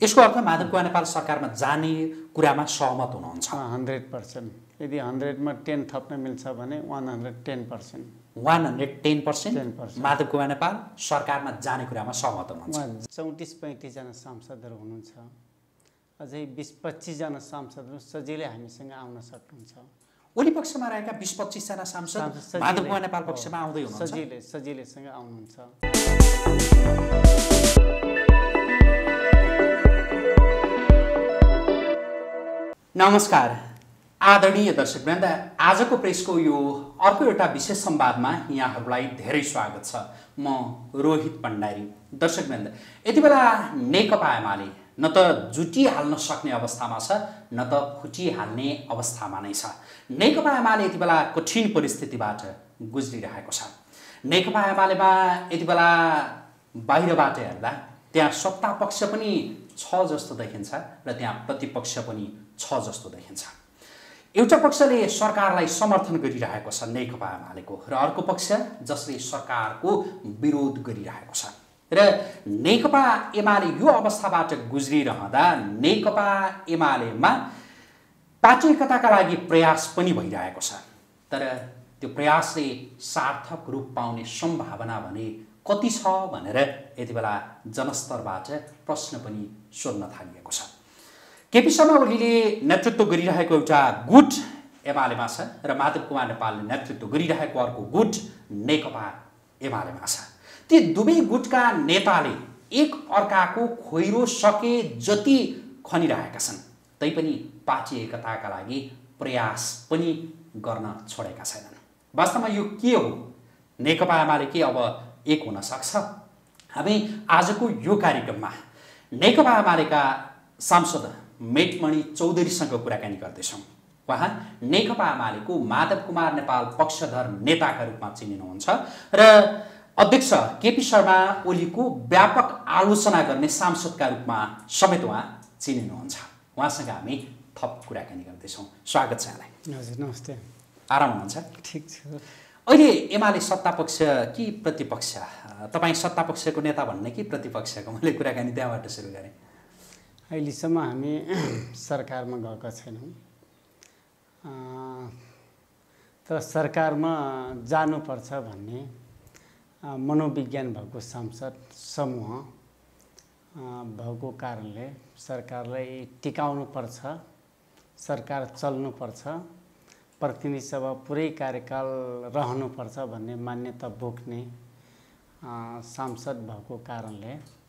यसको अर्थ माधव कुँवर नेपाल सरकारमा जाने कुरामा सहमत हुनुहुन्छ? 100%। यदि 100 मा 10 थप्न मिल्छ भने 110%। 110% माधव कुँवर नेपाल सरकारमा जाने कुरामा सहमत हुनुहुन्छ? 34-35 जना सांसदहरू हुनुहुन्छ, अझै 20-25 जना सांसदहरू सजिलै हामीसँग आउन सक्नुहुन्छ। ओली पक्षमा रहेका 20-25 जना सांसद माधव कुँवर नेपाल पक्षमा आउँदै हुनुहुन्छ? सजिलैसँग आउनुहुन्छ। नमस्कार आदरणीय दर्शकवृन्द, आजको प्रेसको यो अर्को एउटा विशेष संवादमा यहाँहरूलाई धेरै स्वागत छ। म रोहित भण्डारी। दर्शकवृन्द, यति बेला नेकपा एमाले न त जुटिहाल्न सक्ने अवस्थामा छ, न त फुटिहाल्ने अवस्थामा नै छ। नेकपा एमाले यति बेला कठिन परिस्थितिबाट गुज्रिरहेको छ। नेकपा एमालेमा यति बेला बाहिरबाट हेर्दा त्यहाँ सत्ता पक्ष पनि छ जस्तो देखिन्छ र त्यहाँ प्रतिपक्ष पनि छ जस्तो देखिन्छ। एउटा पक्षले सरकारलाई समर्थन गरिरहेको छ नेकपा एमालेको, र अर्को पक्ष जसले सरकारको विरोध गरिरहेको छ। र नेकपा एमाले यो अवस्थाबाट गुज्रिरहँदा नेकपा एमालेमा पार्टी एकताका लागि प्रयास पनि भइरहेको छ, तर त्यो प्रयासले सार्थक रूप पाउने सम्भावना भने कति छ भनेर यति बेला जनस्तरबाट प्रश्न पनि सोध्न थालिएको छ। केपी शर्मा ओलीले नेतृत्व गरिरहेको एउटा गुट एमालेमा छ र माधव कुँवर नेपालले नेतृत्व गरिरहेको अर्को गुट नेकपा एमालेमा छ। ती दुवै गुटका नेताले एक अर्काको खोइरो सके जति खनिरहेका छन्, तैपनि पार्टी एकताका लागि प्रयास पनि गर्न छोडेका छैनन्। वास्तवमा यो के हो? नेकपा एमाले के अब एक हुन सक्छ? हामी आजको यो कार्यक्रममा नेकपा एमालेका सांसद मेटमणि चौधरीसँग कुराकानी गर्दैछौँ। उहाँ नेकपा एमालेको माधव कुँवर नेपाल पक्षधर नेताका रूपमा चिनिनुहुन्छ र अध्यक्ष केपी शर्मा ओलीको व्यापक आलोचना गर्ने सांसदका रूपमा समेत उहाँ चिनिनुहुन्छ। उहाँसँग हामी थप कुराकानी गर्दैछौँ। स्वागत छ यहाँलाई। हजुर, नमस्ते। आराम हुनुहुन्छ? ठिक छ। अहिले एमाले सत्तापक्ष कि प्रतिपक्ष? तपाईँ सत्तापक्षको नेता भन्ने कि प्रतिपक्षको? मैले कुराकानी त्यहाँबाट सुरु गरेँ। अहिलेसम्म हामी सरकारमा गएका छैनौँ, तर सरकारमा जानुपर्छ भन्ने मनोविज्ञान भएको सांसद समूह भएको कारणले सरकारलाई टिकाउनुपर्छ, सरकार चल्नुपर्छ, प्रतिनिधि सभा पुरै कार्यकाल रहनुपर्छ भन्ने मान्यता बोक्ने सांसद भएको कारणले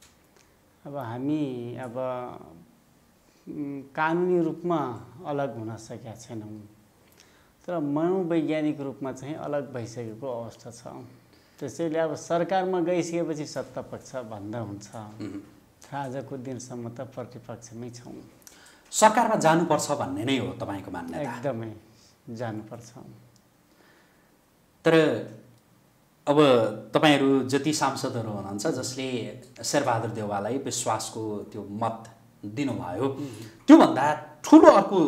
अब हामी कानुनी रूपमा अलग हुन सकेका छैनौँ, तर मनोवैज्ञानिक रूपमा चाहिँ अलग भइसकेको अवस्था छ। त्यसैले अब सरकारमा गइसकेपछि सत्तापक्ष भन्दा हुन्छ, आजको दिनसम्म त प्रतिपक्षमै छौँ। सरकारमा जानुपर्छ भन्ने नै हो तपाईँको मान्यता? एकदमै जानुपर्छ। तर अब तपाईँहरू जति सांसदहरू हुनुहुन्छ जसले शेरबहादुर देउवालाई विश्वासको त्यो मत दिनुभयो, त्योभन्दा ठुलो अर्को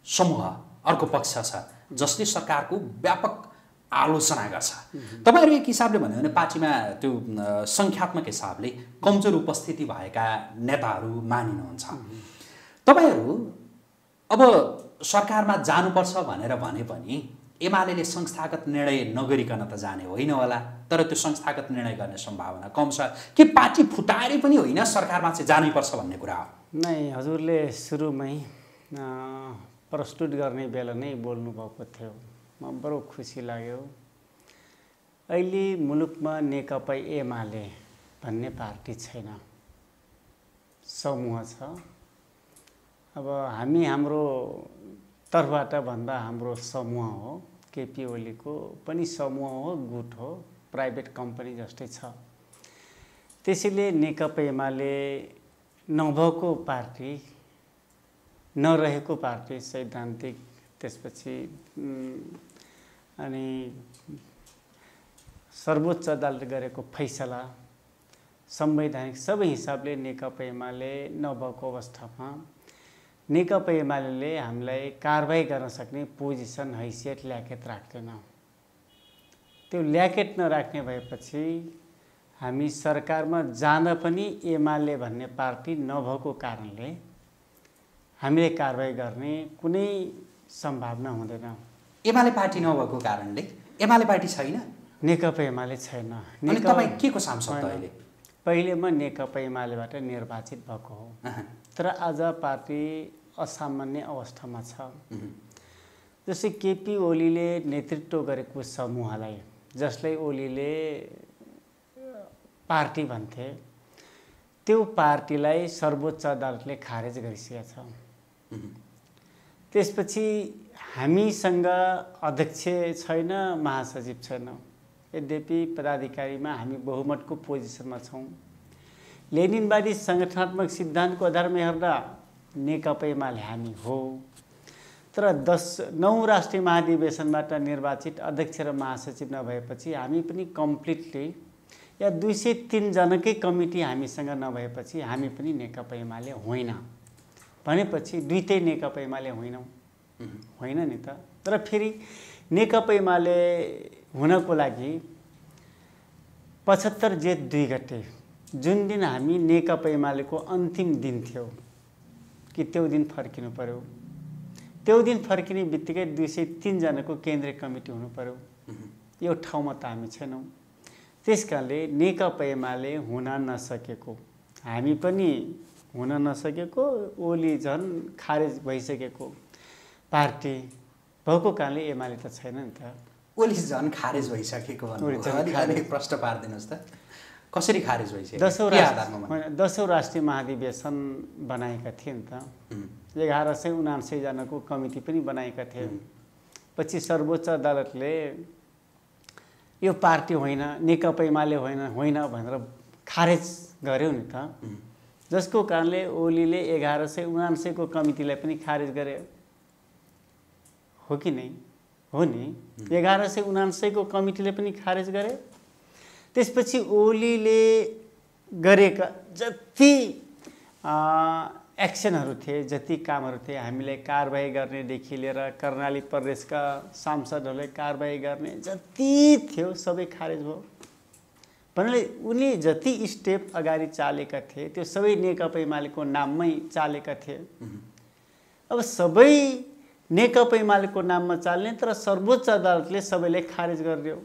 समूह, अर्को पक्ष छ जसले सरकारको व्यापक आलोचना गर्छ। तपाईँहरू एक हिसाबले भन्यो भने पार्टीमा त्यो सङ्ख्यात्मक हिसाबले कमजोर उपस्थिति भएका नेताहरू मानिनुहुन्छ। तपाईँहरू अब सरकारमा जानुपर्छ भनेर भने पनि एमाले संस्थागत निर्णय नगरिकन त जाने होइन होला, तर त्यो संस्थागत निर्णय गर्ने सम्भावना कम छ कि पार्टी फुटाएर पनि होइन सरकारमा चाहिँ जानैपर्छ भन्ने कुरा हो? नै, हजुरले सुरुमै प्रस्तुत गर्ने बेला नै बोल्नुभएको थियो, म बडो खुसी लाग्यो। अहिले मुलुकमा नेकपा एमाले भन्ने पार्टी छैन, समूह छ। अब हामी हाम्रो तर्फबाट भन्दा हाम्रो समूह हो, केपी ओलीको पनि समूह हो, गुट हो, प्राइभेट कम्पनी जस्तै छ। त्यसैले नेकपा एमाले नभएको पार्टी, नरहेको पार्टी, सैद्धान्तिक, त्यसपछि अनि सर्वोच्च अदालतले गरेको फैसला, संवैधानिक सबै हिसाबले नेकपा एमाले नभएको अवस्थामा नेकपा एमाले हामीलाई कारबाही गर्न सक्ने पोजिसन, हैसियत, ल्याकेट राख्दैन। त्यो ल्याकेट नराख्ने भएपछि हामी सरकारमा जाँदा पनि एमाले भन्ने पार्टी नभएको कारणले हामीले कारबाही गर्ने कुनै सम्भावना हुँदैन। एमाले पार्टी नभएको कारणले एमाले पार्टी छैन, नेकपा एमाले छैन। अनि तपाईँ के को सांसद अहिले? पहिले म नेकपा एमालेबाट निर्वाचित भएको हो, तर आज पार्टी असामान्य अवस्थामा छ। जस्तै केपी ओलीले नेतृत्व गरेको समूहलाई, जसलाई ओलीले पार्टी भन्थे, त्यो पार्टीलाई सर्वोच्च अदालतले खारेज गरिसकेको छ। त्यसपछि हामीसँग अध्यक्ष छैन, महासचिव छैन। यद्यपि पदाधिकारीमा हामी बहुमतको पोजिसनमा छौँ। लेनिनवादी सङ्गठनात्मक सिद्धान्तको आधारमा हेर्दा नेकपा एमाले हामी हो, तर 9 राष्ट्रिय महाधिवेशनबाट निर्वाचित अध्यक्ष र महासचिव नभएपछि हामी पनि कम्प्लिटली या 203 जनकै कमिटी हामीसँग नभएपछि हामी पनि नेकपा एमाले होइन भनेपछि दुईटै नेकपा एमाले होइनौँ, होइन नि त। तर फेरि नेकपा एमाले हुनको लागि 75 जेठ 2 गते जुन दिन हामी नेकपा एमालेको अन्तिम दिन थियो कि त्यो दिन फर्किनु पर्यो। त्यो दिन फर्किने बित्तिकै 203 जनाको केन्द्रीय कमिटी हुनु पर्यो। यो ठाउँमा त हामी छैनौँ। त्यसकारणले नेकपा एमाले हुन नसकेको, हामी पनि हुन नसकेको, ओली झन् खारेज भइसकेको पार्टी भएको कारणले एमाले त छैन नि त। ओली झन् खारेज भइसकेको भन्नु प्रश्न पारिदिनुहोस् त, कसरी खारेज भइसक्यो? 10औं राष्ट्रिय महाधिवेशन बनाएका थिए नि त। 1179 जनाको कमिटी पनि बनाएका थिए। पछि सर्वोच्च अदालतले यो पार्टी होइन, नेकपा एमाले होइन भनेर खारेज गर्यो नि त। जसको कारणले ओलीले 1179 को कमिटीलाई पनि खारेज गरे, हो कि नै? हो नि। 1179 को कमिटीले पनि खारेज गरे। त्यसपछि ओलीले गरेका जति एक्सनहरू थिए, जति कामहरू थिए, हामीलाई कारबाही गर्नेदेखि लिएर कर्णाली प्रदेशका सांसदहरूलाई कारबाही गर्ने जति थियो सबै खारेज भयो। भन्नाले उनले जति स्टेप अगाडि चालेका थिए त्यो सबै नेकपा एमालेको नाममै चालेका थिए। अब सबै नेकपा एमालेको नाममा चाल्ने, तर सर्वोच्च अदालतले सबैलाई खारेज गरिदियो।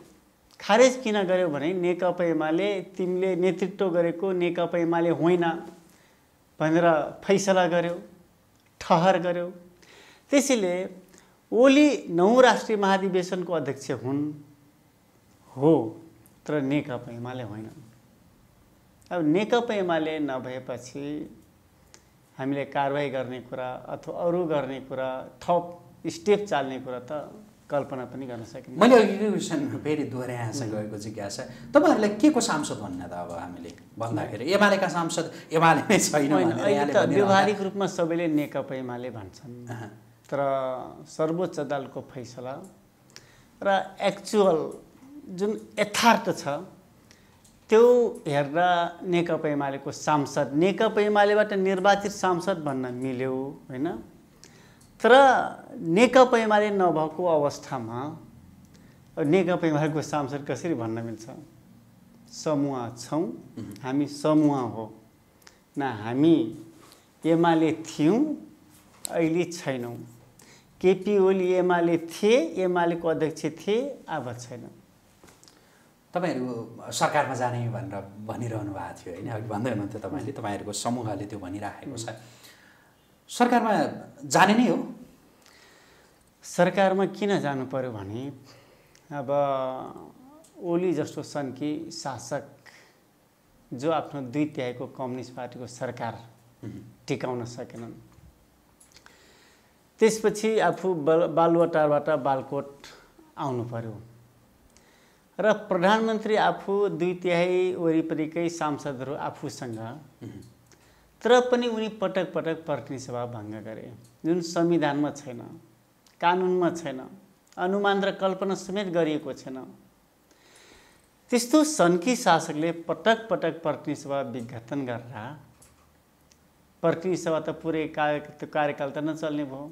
खारेज किन गर्यो भने नेकपा एमाले तिमीले नेतृत्व गरेको नेकपा एमाले होइन भनेर फैसला गर्यो, ठहर गर्यो। त्यसैले ओली 9 राष्ट्रिय महाधिवेशनको अध्यक्ष हुन् हो, तर नेकपा एमाले होइन। अब नेकपा एमाले नभएपछि हामीले कारबाही गर्ने कुरा अथवा अरू गर्ने कुरा, थप स्टेप चाल्ने कुरा त कल्पना पनि गर्न सकिन्छ। मैले अघिको क्वेसन फेरि दोहोऱ्याएछ गएको जिज्ञासा, तपाईहरुलाई के को सांसद भन्ने त? अब हामीले भन्दाखेरि एमालेका सांसद एमालेमै छैन भनेर त व्यवहारिक रूपमा सबैले नेकपा एमाले भन्छन्, तर सर्वोच्च अदालतको फैसला र एक्चुअल जुन यथार्थ छ त्यो हेर्दा नेकपा एमालेको सांसद, नेकपा एमालेबाट निर्वाचित सांसद भन्न मिल्यो होइन। तर नेकपा एमाले नभएको अवस्थामा नेकपा एमालेको सांसद कसरी भन्न मिल्छ? समूह छौँ, हामी समूह हो न, हामी एमाले थियौँ, अहिले छैनौँ। केपी ओली एमाले थिए, एमालेको अध्यक्ष थिए, अब छैन। तपाईहरु सरकारमा जाने भनेर भनिरहनु भएको थियो होइन, अघि भन्दै हुनुहुन्थ्यो तपाईले, तपाईहरुको समूहले त्यो भनिराखेको छ। सरकारमा जाने नै हो? सरकारमा किन जानु पर्यो भने अब ओली जस्तो सन्की शासक जो आफ्नो 2/3 कम्युनिस्ट पार्टीको सरकार टिकाउन सकेनन्, त्यसपछि आफू बालुवाटारबाट बालकोट आउनु पर्यो र प्रधानमन्त्री आफू 2/3 वरिपरिकै सांसदहरू आफूसँग, तर पनि उनी पटक पटक प्रतिनिधि सभा भङ्ग गरे, जुन संविधानमा छैन, कानुनमा छैन, अनुमान र कल्पना समेत गरिएको छैन। त्यस्तो सन्की शासकले पटक पटक प्रतिनिधि सभा विघटन गर्दा प्रतिनिधि सभा त पुरै कार्यकाल त नचल्ने भयो।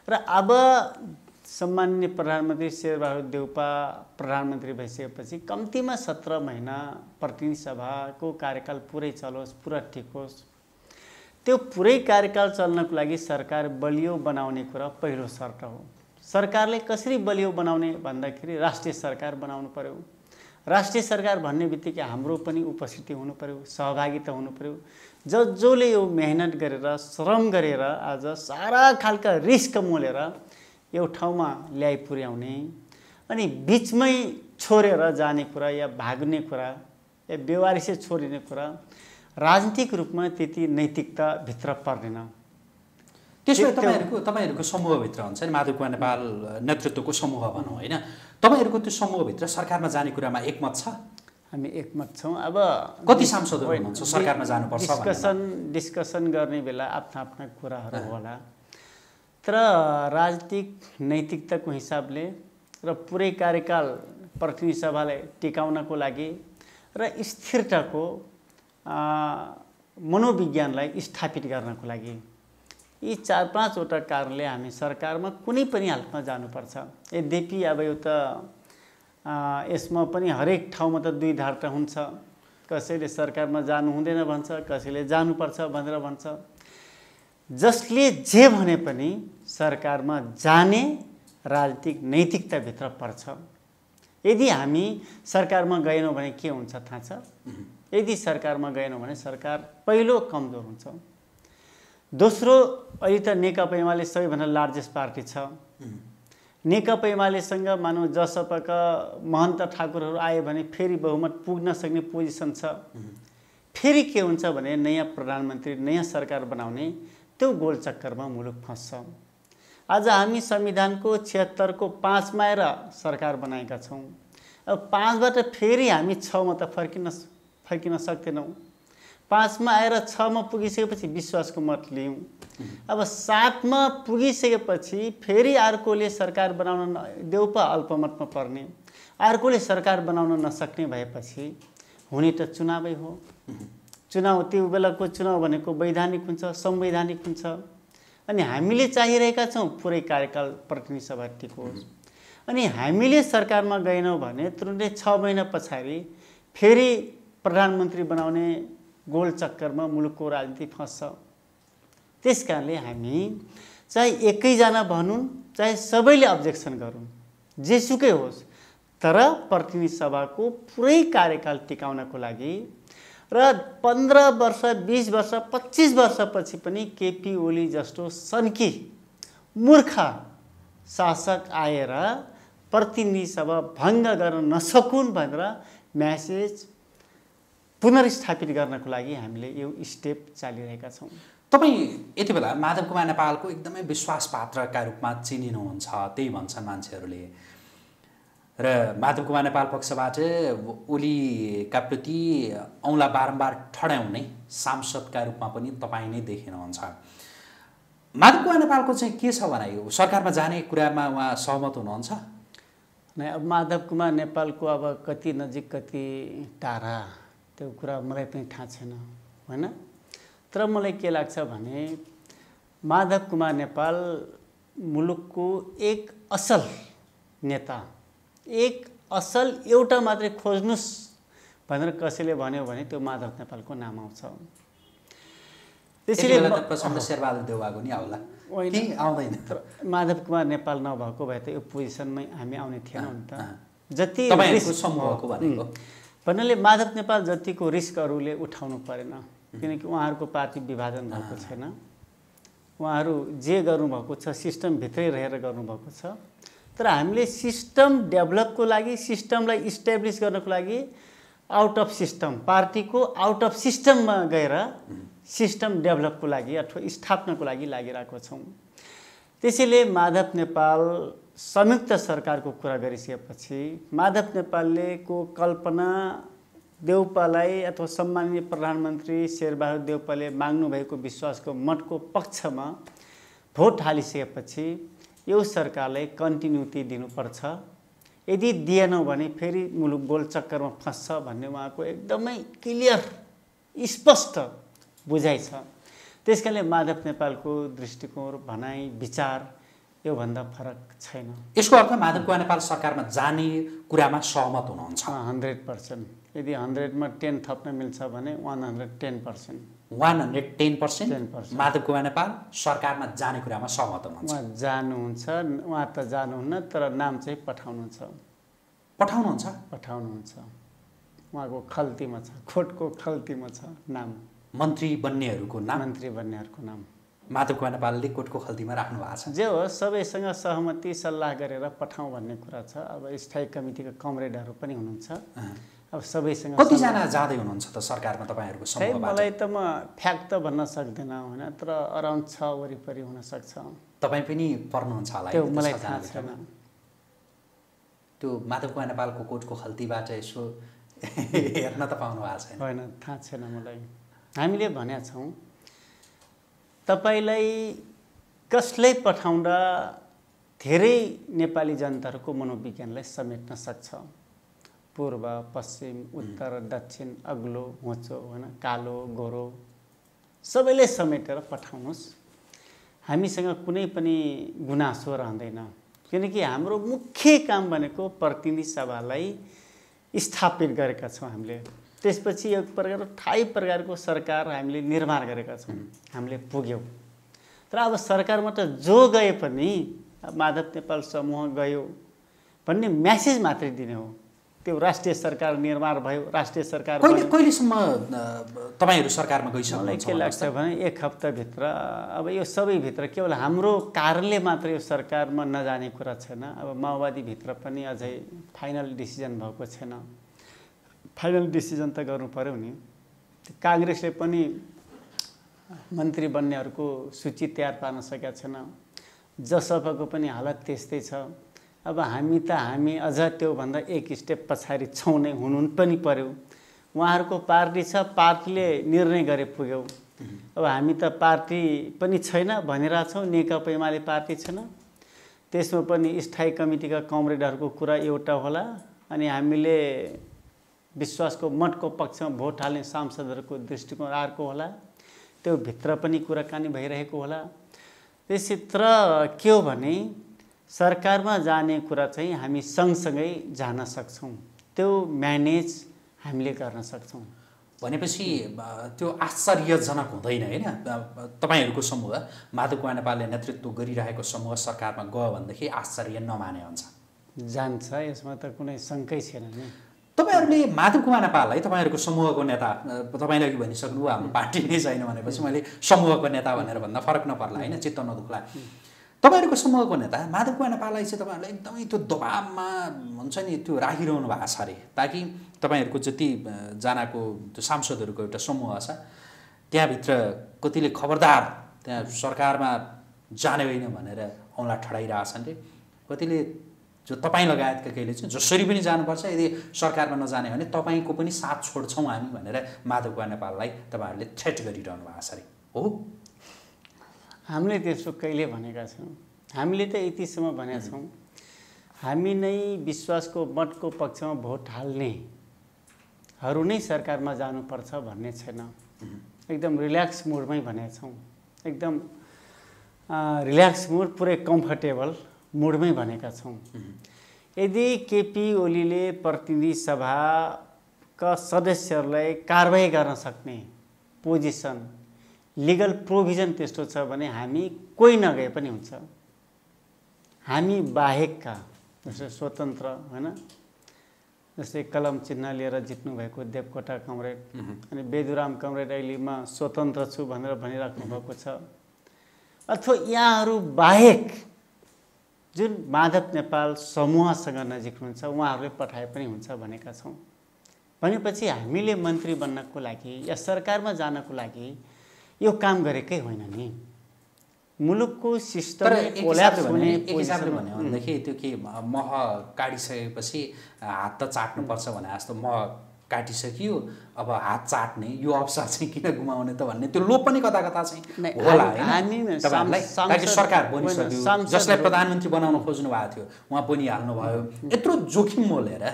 र अब सम्माननीय प्रधानमन्त्री शेरबहादुर देउपा प्रधानमन्त्री भइसकेपछि कम्तीमा 17 महिना प्रतिनिधि सभाको कार्यकाल पुरै चलोस्, पुरा ठिक होस्। त्यो पुरै कार्यकाल चल्नको लागि सरकार बलियो बनाउने कुरा पहिलो शर्त हो। सरकारले कसरी बलियो बनाउने भन्दाखेरि राष्ट्रिय सरकार बनाउनु पर्यो। राष्ट्रिय सरकार भन्ने बित्तिकै हाम्रो पनि उपस्थिति हुनु पर्यो, सहभागिता हुनु पर्यो। जसले यो मेहनत गरेर श्रम गरेर आज सारा खालका रिस्क मोलेर यो ठाउँमा ल्याइ पुर्याउने अनि बिचमै छोडेर जाने कुरा या भाग्ने कुरा या बेवारिसे छोडिने कुरा राजनीतिक रूपमा त्यति नैतिकता भित्र पर्दैन। त्यसो भए तपाईहरुको समूहभित्र हुन्छ नि, माधव कुमार नेपाल नेतृत्वको समूह भनौँ हैन, तपाईहरुको त्यो समूहभित्र सरकारमा जाने कुरामा एकमत छ? हामी एकमत छौँ। अब कति सांसदहरु हुनुहुन्छ सरकारमा जानुपर्छ भन्ने? डिस्कसन गर्ने बेला आफ्ना आफ्ना कुराहरू होला, तर राजनीतिक नैतिकताको हिसाबले र पुरै कार्यकाल प्रतिनिधि सभालाई टिकाउनको लागि र स्थिरताको मनोविज्ञानलाई स्थापित गर्नको लागि यी 4-5 वटा कारणले हामी सरकारमा कुनै पनि हालतमा जानुपर्छ। यद्यपि अब यो त यसमा पनि हरेक ठाउँमा त दुई धार त हुन्छ। कसैले सरकारमा जानु हुँदैन भन्छ, कसैले जानुपर्छ भनेर भन्छ। जसले जे भने पनि सरकारमा जाने राजनीतिक नैतिकताभित्र पर्छ। यदि हामी सरकारमा गएनौँ भने के हुन्छ थाहा छ? यदि सरकारमा गएनौँ भने सरकार पहिलो कमजोर हुन्छ। दोस्रो, अहिले त नेकपा एमाले सबैभन्दा लार्जेस्ट पार्टी छ। नेकपा एमालेसँग मानव जसपाका महन्त ठाकुरहरू आए भने फेरि बहुमत पुग्न सक्ने पोजिसन छ। फेरि के हुन्छ भने नयाँ प्रधानमन्त्री नयाँ सरकार बनाउने त्यो गोल चक्करमा मुलुक फस्छ। आज हामी संविधानको 76 को 5 मा आएर सरकार बनाएका छौँ। अब 5 बाट फेरि हामी 6 मा त फर्किन सक्दैनौँ। 5 मा आएर 6 मा पुगिसकेपछि विश्वासको मत लियौँ। अब 7 मा पुगिसकेपछि फेरि अर्कोले सरकार बनाउन देउपा अल्पमतमा पर्ने, अर्कोले सरकार बनाउन नसक्ने भएपछि हुने त चुनावै हो। चुनाव त्यो बेलाको चुनाव भनेको वैधानिक हुन्छ, संवैधानिक हुन्छ। अनि हामीले चाहिरहेका छौँ पुरै कार्यकाल प्रतिनिधि सभा टिकोस्। अनि हामीले सरकारमा गएनौँ भने तुरुन्तै 6 महिना पछाडि फेरि प्रधानमन्त्री बनाउने गोल चक्करमा मुलुकको राजनीति फस्छ। त्यसकारणले हामी चाहे एकैजना भनौँ चाहे सबैले अब्जेक्सन गरौँ, जेसुकै होस्, तर प्रतिनिधि सभाको पुरै कार्यकाल टिकाउनको लागि र 15 वर्ष 20 वर्ष 25 वर्षपछि पनि केपी ओली जस्तो सन्की मूर्ख शासक आएर प्रतिनिधि सभा भङ्ग गर्न नसकुन् भनेर म्यासेज पुनर्स्थापित गर्नको लागि हामीले यो स्टेप चालिरहेका छौँ। तपाईँ यति बेला माधव कुमार नेपालको एकदमै विश्वासपात्रका रूपमा चिनिनुहुन्छ, त्यही भन्छन् मान्छेहरूले। र माधव कुमार नेपाल पक्षबाट ओलीका प्रति औँला बारम्बार ठड्याउने सांसदका रूपमा पनि तपाईँ नै देखिनुहुन्छ। माधव कुमार नेपालको चाहिँ के छ भनाइ? सरकारमा जाने कुरामा उहाँ सहमत हुनुहुन्छ? नै, अब माधव कुमार नेपालको अब कति नजिक कति टाढा त्यो कुरा मलाई पनि थाहा छैन होइन। तर मलाई के लाग्छ भने माधव कुमार नेपाल मुलुकको एक असल नेता, एक असल एउटा मात्रै खोज्नुस् भनेर कसैले भन्यो भने त्यो माधव नेपालको नाम आउँछ। त्यसैले प्रचण्ड शेरबहादुर देउवाको नि आउला कि आउँदैन? माधव कुमार नेपाल नभएको भए त यो पोजिसनमै हामी आउने थिएनौँ नि त। जति तपाईहरुको समूहको भनेको भन्नाले माधव नेपाल जतिको रिस्क अरूले उठाउनु परेन, किनकि उहाँहरूको पार्टी विभाजन भएको छैन। उहाँहरू जे गर्नुभएको छ सिस्टमभित्रै रहेर गर्नुभएको छ। तर हामीले सिस्टम डेभलपको लागि, सिस्टमलाई इस्टाब्लिस गर्नको लागि आउट अफ सिस्टम, पार्टीको आउट अफ सिस्टममा गएर सिस्टम डेभलपको लागि अथवा स्थापनाको लागि लागिरहेको छौँ। त्यसैले माधव नेपाल संयुक्त सरकारको कुरा गरिसकेपछि माधव नेपालले को कल्पना देउपालाई अथवा सम्माननीय प्रधानमन्त्री शेरबहादुर देउपाले माग्नु भएको विश्वासको मतको पक्षमा भोट हालिसकेपछि यो सरकारलाई कन्टिन्युटी दिनुपर्छ। यदि दिएनौँ भने फेरि मुलुक गोल चक्करमा फस्छ भन्ने उहाँको एकदमै क्लियर स्पष्ट बुझाइ छ। त्यसकारणले माधव नेपालको दृष्टिकोण, भनाइ, विचार योभन्दा फरक छैन। यसको अर्थ माधव कुमार नेपाल सरकारमा जाने कुरामा सहमत हुनुहुन्छ? 100%। यदि 100 मा 10 थप्न मिल्छ भने 110%। 110% माधव कुमार नेपाल सरकारमा जाने कुरामा सहमत हुनुहुन्छ? उहाँ जानुहुन्छ, उहाँ त जानुहुन्न, तर नाम चाहिँ पठाउनुहुन्छ। पठाउनुहुन्छ। उहाँको खल्तीमा छ, खोटको खल्तीमा छ नाम। मन्त्री बन्नेहरूको नाम? मन्त्री बन्नेहरूको नाम माधव कुमार नेपालले कोटको खल्तीमा राख्नु भएको छ। जे हो सबैसँग सहमति सल्लाह गरेर पठाउँ भन्ने कुरा छ। अब स्थायी कमिटीका कमरेडहरू पनि हुनुहुन्छ। अब सबैसँग कतिजना जाँदै हुनुहुन्छ त सरकारमा तपाईँहरूको समूहबाट? मलाई त म फ्याक्ट त भन्न सक्दैन होइन, तर अराउन्ड 6 वरिपरि हुन सक्छ। तपाईँ पनि पर्नुहुन्छ होला? त्यो मलाई थाहा छैन। त्यो माधव कुमार नेपालको कोटको खल्तीबाट यसो हेर्न त पाउनु भएको छैन? होइन, थाहा छैन मलाई। हामीले भनेका छौँ तपाईलाई कसले पठाउँदा धेरै नेपाली जनताहरूको मनोविज्ञानलाई समेट्न सक्छ। पूर्व, पश्चिम, उत्तर, दक्षिण, अग्लो, होचो, होइन, कालो, गोरो सबैले समेटेर पठाउनुहोस्। हामीसँग कुनै पनि गुनासो रहँदैन, किनकि हाम्रो मुख्य काम भनेको प्रतिनिधि सभालाई स्थापित गरेका छौँ हामीले। त्यसपछि एक प्रकारको थाहै प्रकारको सरकार हामीले निर्माण गरेका छौँ, हामीले पुग्यौँ। तर अब सरकारमा त जो गए पनि माधव नेपाल समूह गयो भन्ने म्यासेज मात्रै दिने हो। त्यो राष्ट्रिय सरकार निर्माण भयो, राष्ट्रिय सरकार कहिलेसम्म तपाईँहरू सरकारमा गइसक्नु? मलाई के लाग्छ भने 1 हप्ताभित्र। अब यो सबैभित्र केवल हाम्रो कारणले मात्र यो सरकारमा नजाने कुरा छैन। अब माओवादीभित्र पनि अझै फाइनल डिसिजन भएको छैन। फाइनल डिसिजन त गर्नु पर्यो नि। काङ्ग्रेसले पनि मन्त्री बन्नेहरूको सूची तयार पार्न सकेका छैन। जसपाको पनि हालत त्यस्तै छ। अब हामी अझ त्योभन्दा 1 स्टेप पछाडि छौँ नै, हुनु पनि पर्यो। उहाँहरूको पार्टी छ, पार्टीले निर्णय गरे पुग्यौँ। अब हामी त पार्टी पनि छैन भनिरहेछौँ, नेकपा एमाले पार्टी छैन। त्यसमा पनि स्थायी कमिटीका कमरेडहरूको कुरा एउटा होला, अनि हामीले विश्वासको मतको पक्षमा भोट हाल्ने सांसदहरूको दृष्टिकोण अर्को होला। त्यो भित्र पनि कुराकानी भइरहेको होला। त्यसभित्र के हो भने सरकारमा जाने कुरा चाहिँ हामी सँगसँगै जान सक्छौँ। त्यो म्यानेज हामीले गर्न सक्छौँ। भनेपछि त्यो आश्चर्यजनक हुँदैन होइन? तपाईँहरूको समूह माधव कुमार नेपालले नेतृत्व गरिरहेको समूह सरकारमा गयो भनेदेखि आश्चर्य नमाने हुन्छ? जान्छ, यसमा त कुनै शङ्कै छैन नि। तपाईँहरूले माधव कुमार नेपाललाई तपाईँहरूको समूहको नेता, तपाईँले अघि भनिसक्नु हाम्रो पार्टी नै छैन भनेपछि मैले समूहको नेता भनेर भन्दा फरक नपर्ला होइन, चित्त नदुख्ला। तपाईँहरूको समूहको नेता माधव कुमार नेपाललाई चाहिँ तपाईँहरूले एकदमै त्यो दबाबमा हुन्छ नि त्यो राखिरहनु भएको छ अरे, ताकि तपाईँहरूको जतिजनाको त्यो सांसदहरूको एउटा समूह छ त्यहाँभित्र कतिले खबरदार त्यहाँ सरकारमा जाने होइन भनेर औँला ठडाइरहेछन् रे। कतिले जो तपाईँ लगायतका केहीले चाहिँ जसरी पनि जानुपर्छ, यदि सरकारमा नजाने भने तपाईँको पनि साथ छोड्छौँ हामी भनेर माधव कुमार नेपाललाई तपाईँहरूले थ्रेट गरिरहनु भएको छ अरे, हो? हामीले त्यसो कहिले भनेका छौँ? हामीले त यतिसम्म भनेका छौँ, हामी नै विश्वासको मतको पक्षमा भोट हाल्नेहरू नै सरकारमा जानुपर्छ भन्ने छैन। एकदम रिल्याक्स मुडमै भनेका छौँ। एकदम रिल्याक्स मुड, पुरै कम्फर्टेबल मुडमै भनेका छौँ। यदि केपी ओलीले प्रतिनिधि सभाका सदस्यहरूलाई कारबाही गर्न सक्ने पोजिसन, लिगल प्रोभिजन त्यस्तो छ भने हामी कोही नगए पनि हुन्छ। हामी बाहेकका जस्तै स्वतन्त्र होइन, जस्तै कलम चिन्ह लिएर जित्नु भएको देवकोटा कमरेड, अनि बेदुराम कमरेड अहिलेमा स्वतन्त्र छु भनेर भनिराख्नु भएको छ, अथवा यहाँहरू बाहेक जुन माधव नेपाल समूहसँग नजिक हुनुहुन्छ उहाँहरूले पठाए पनि हुन्छ भनेका छौँ। भनेपछि हामीले मन्त्री बन्नको लागि या सरकारमा जानको लागि यो काम गरेकै होइन नि। मुलुकको सिस्टम कोल्याप्स हुने हिसाबले भन्यो भनेदेखि त्यो के मह काटिसकेपछि हात त चाट्नुपर्छ भने जस्तो मह काटिसकियो, अब हात चाट्ने यो अवसर चाहिँ किन गुमाउने त भन्ने त्यो लोभ पनि कता कता चाहिँ होला हैन तपाईहरुलाई। ताकि सरकार बनिसक्यो, जसलाई प्रधानमन्त्री बनाउन खोज्नु भएको थियो उहाँ बनिहाल्नु भयो, यत्रो जोखिम मोलेर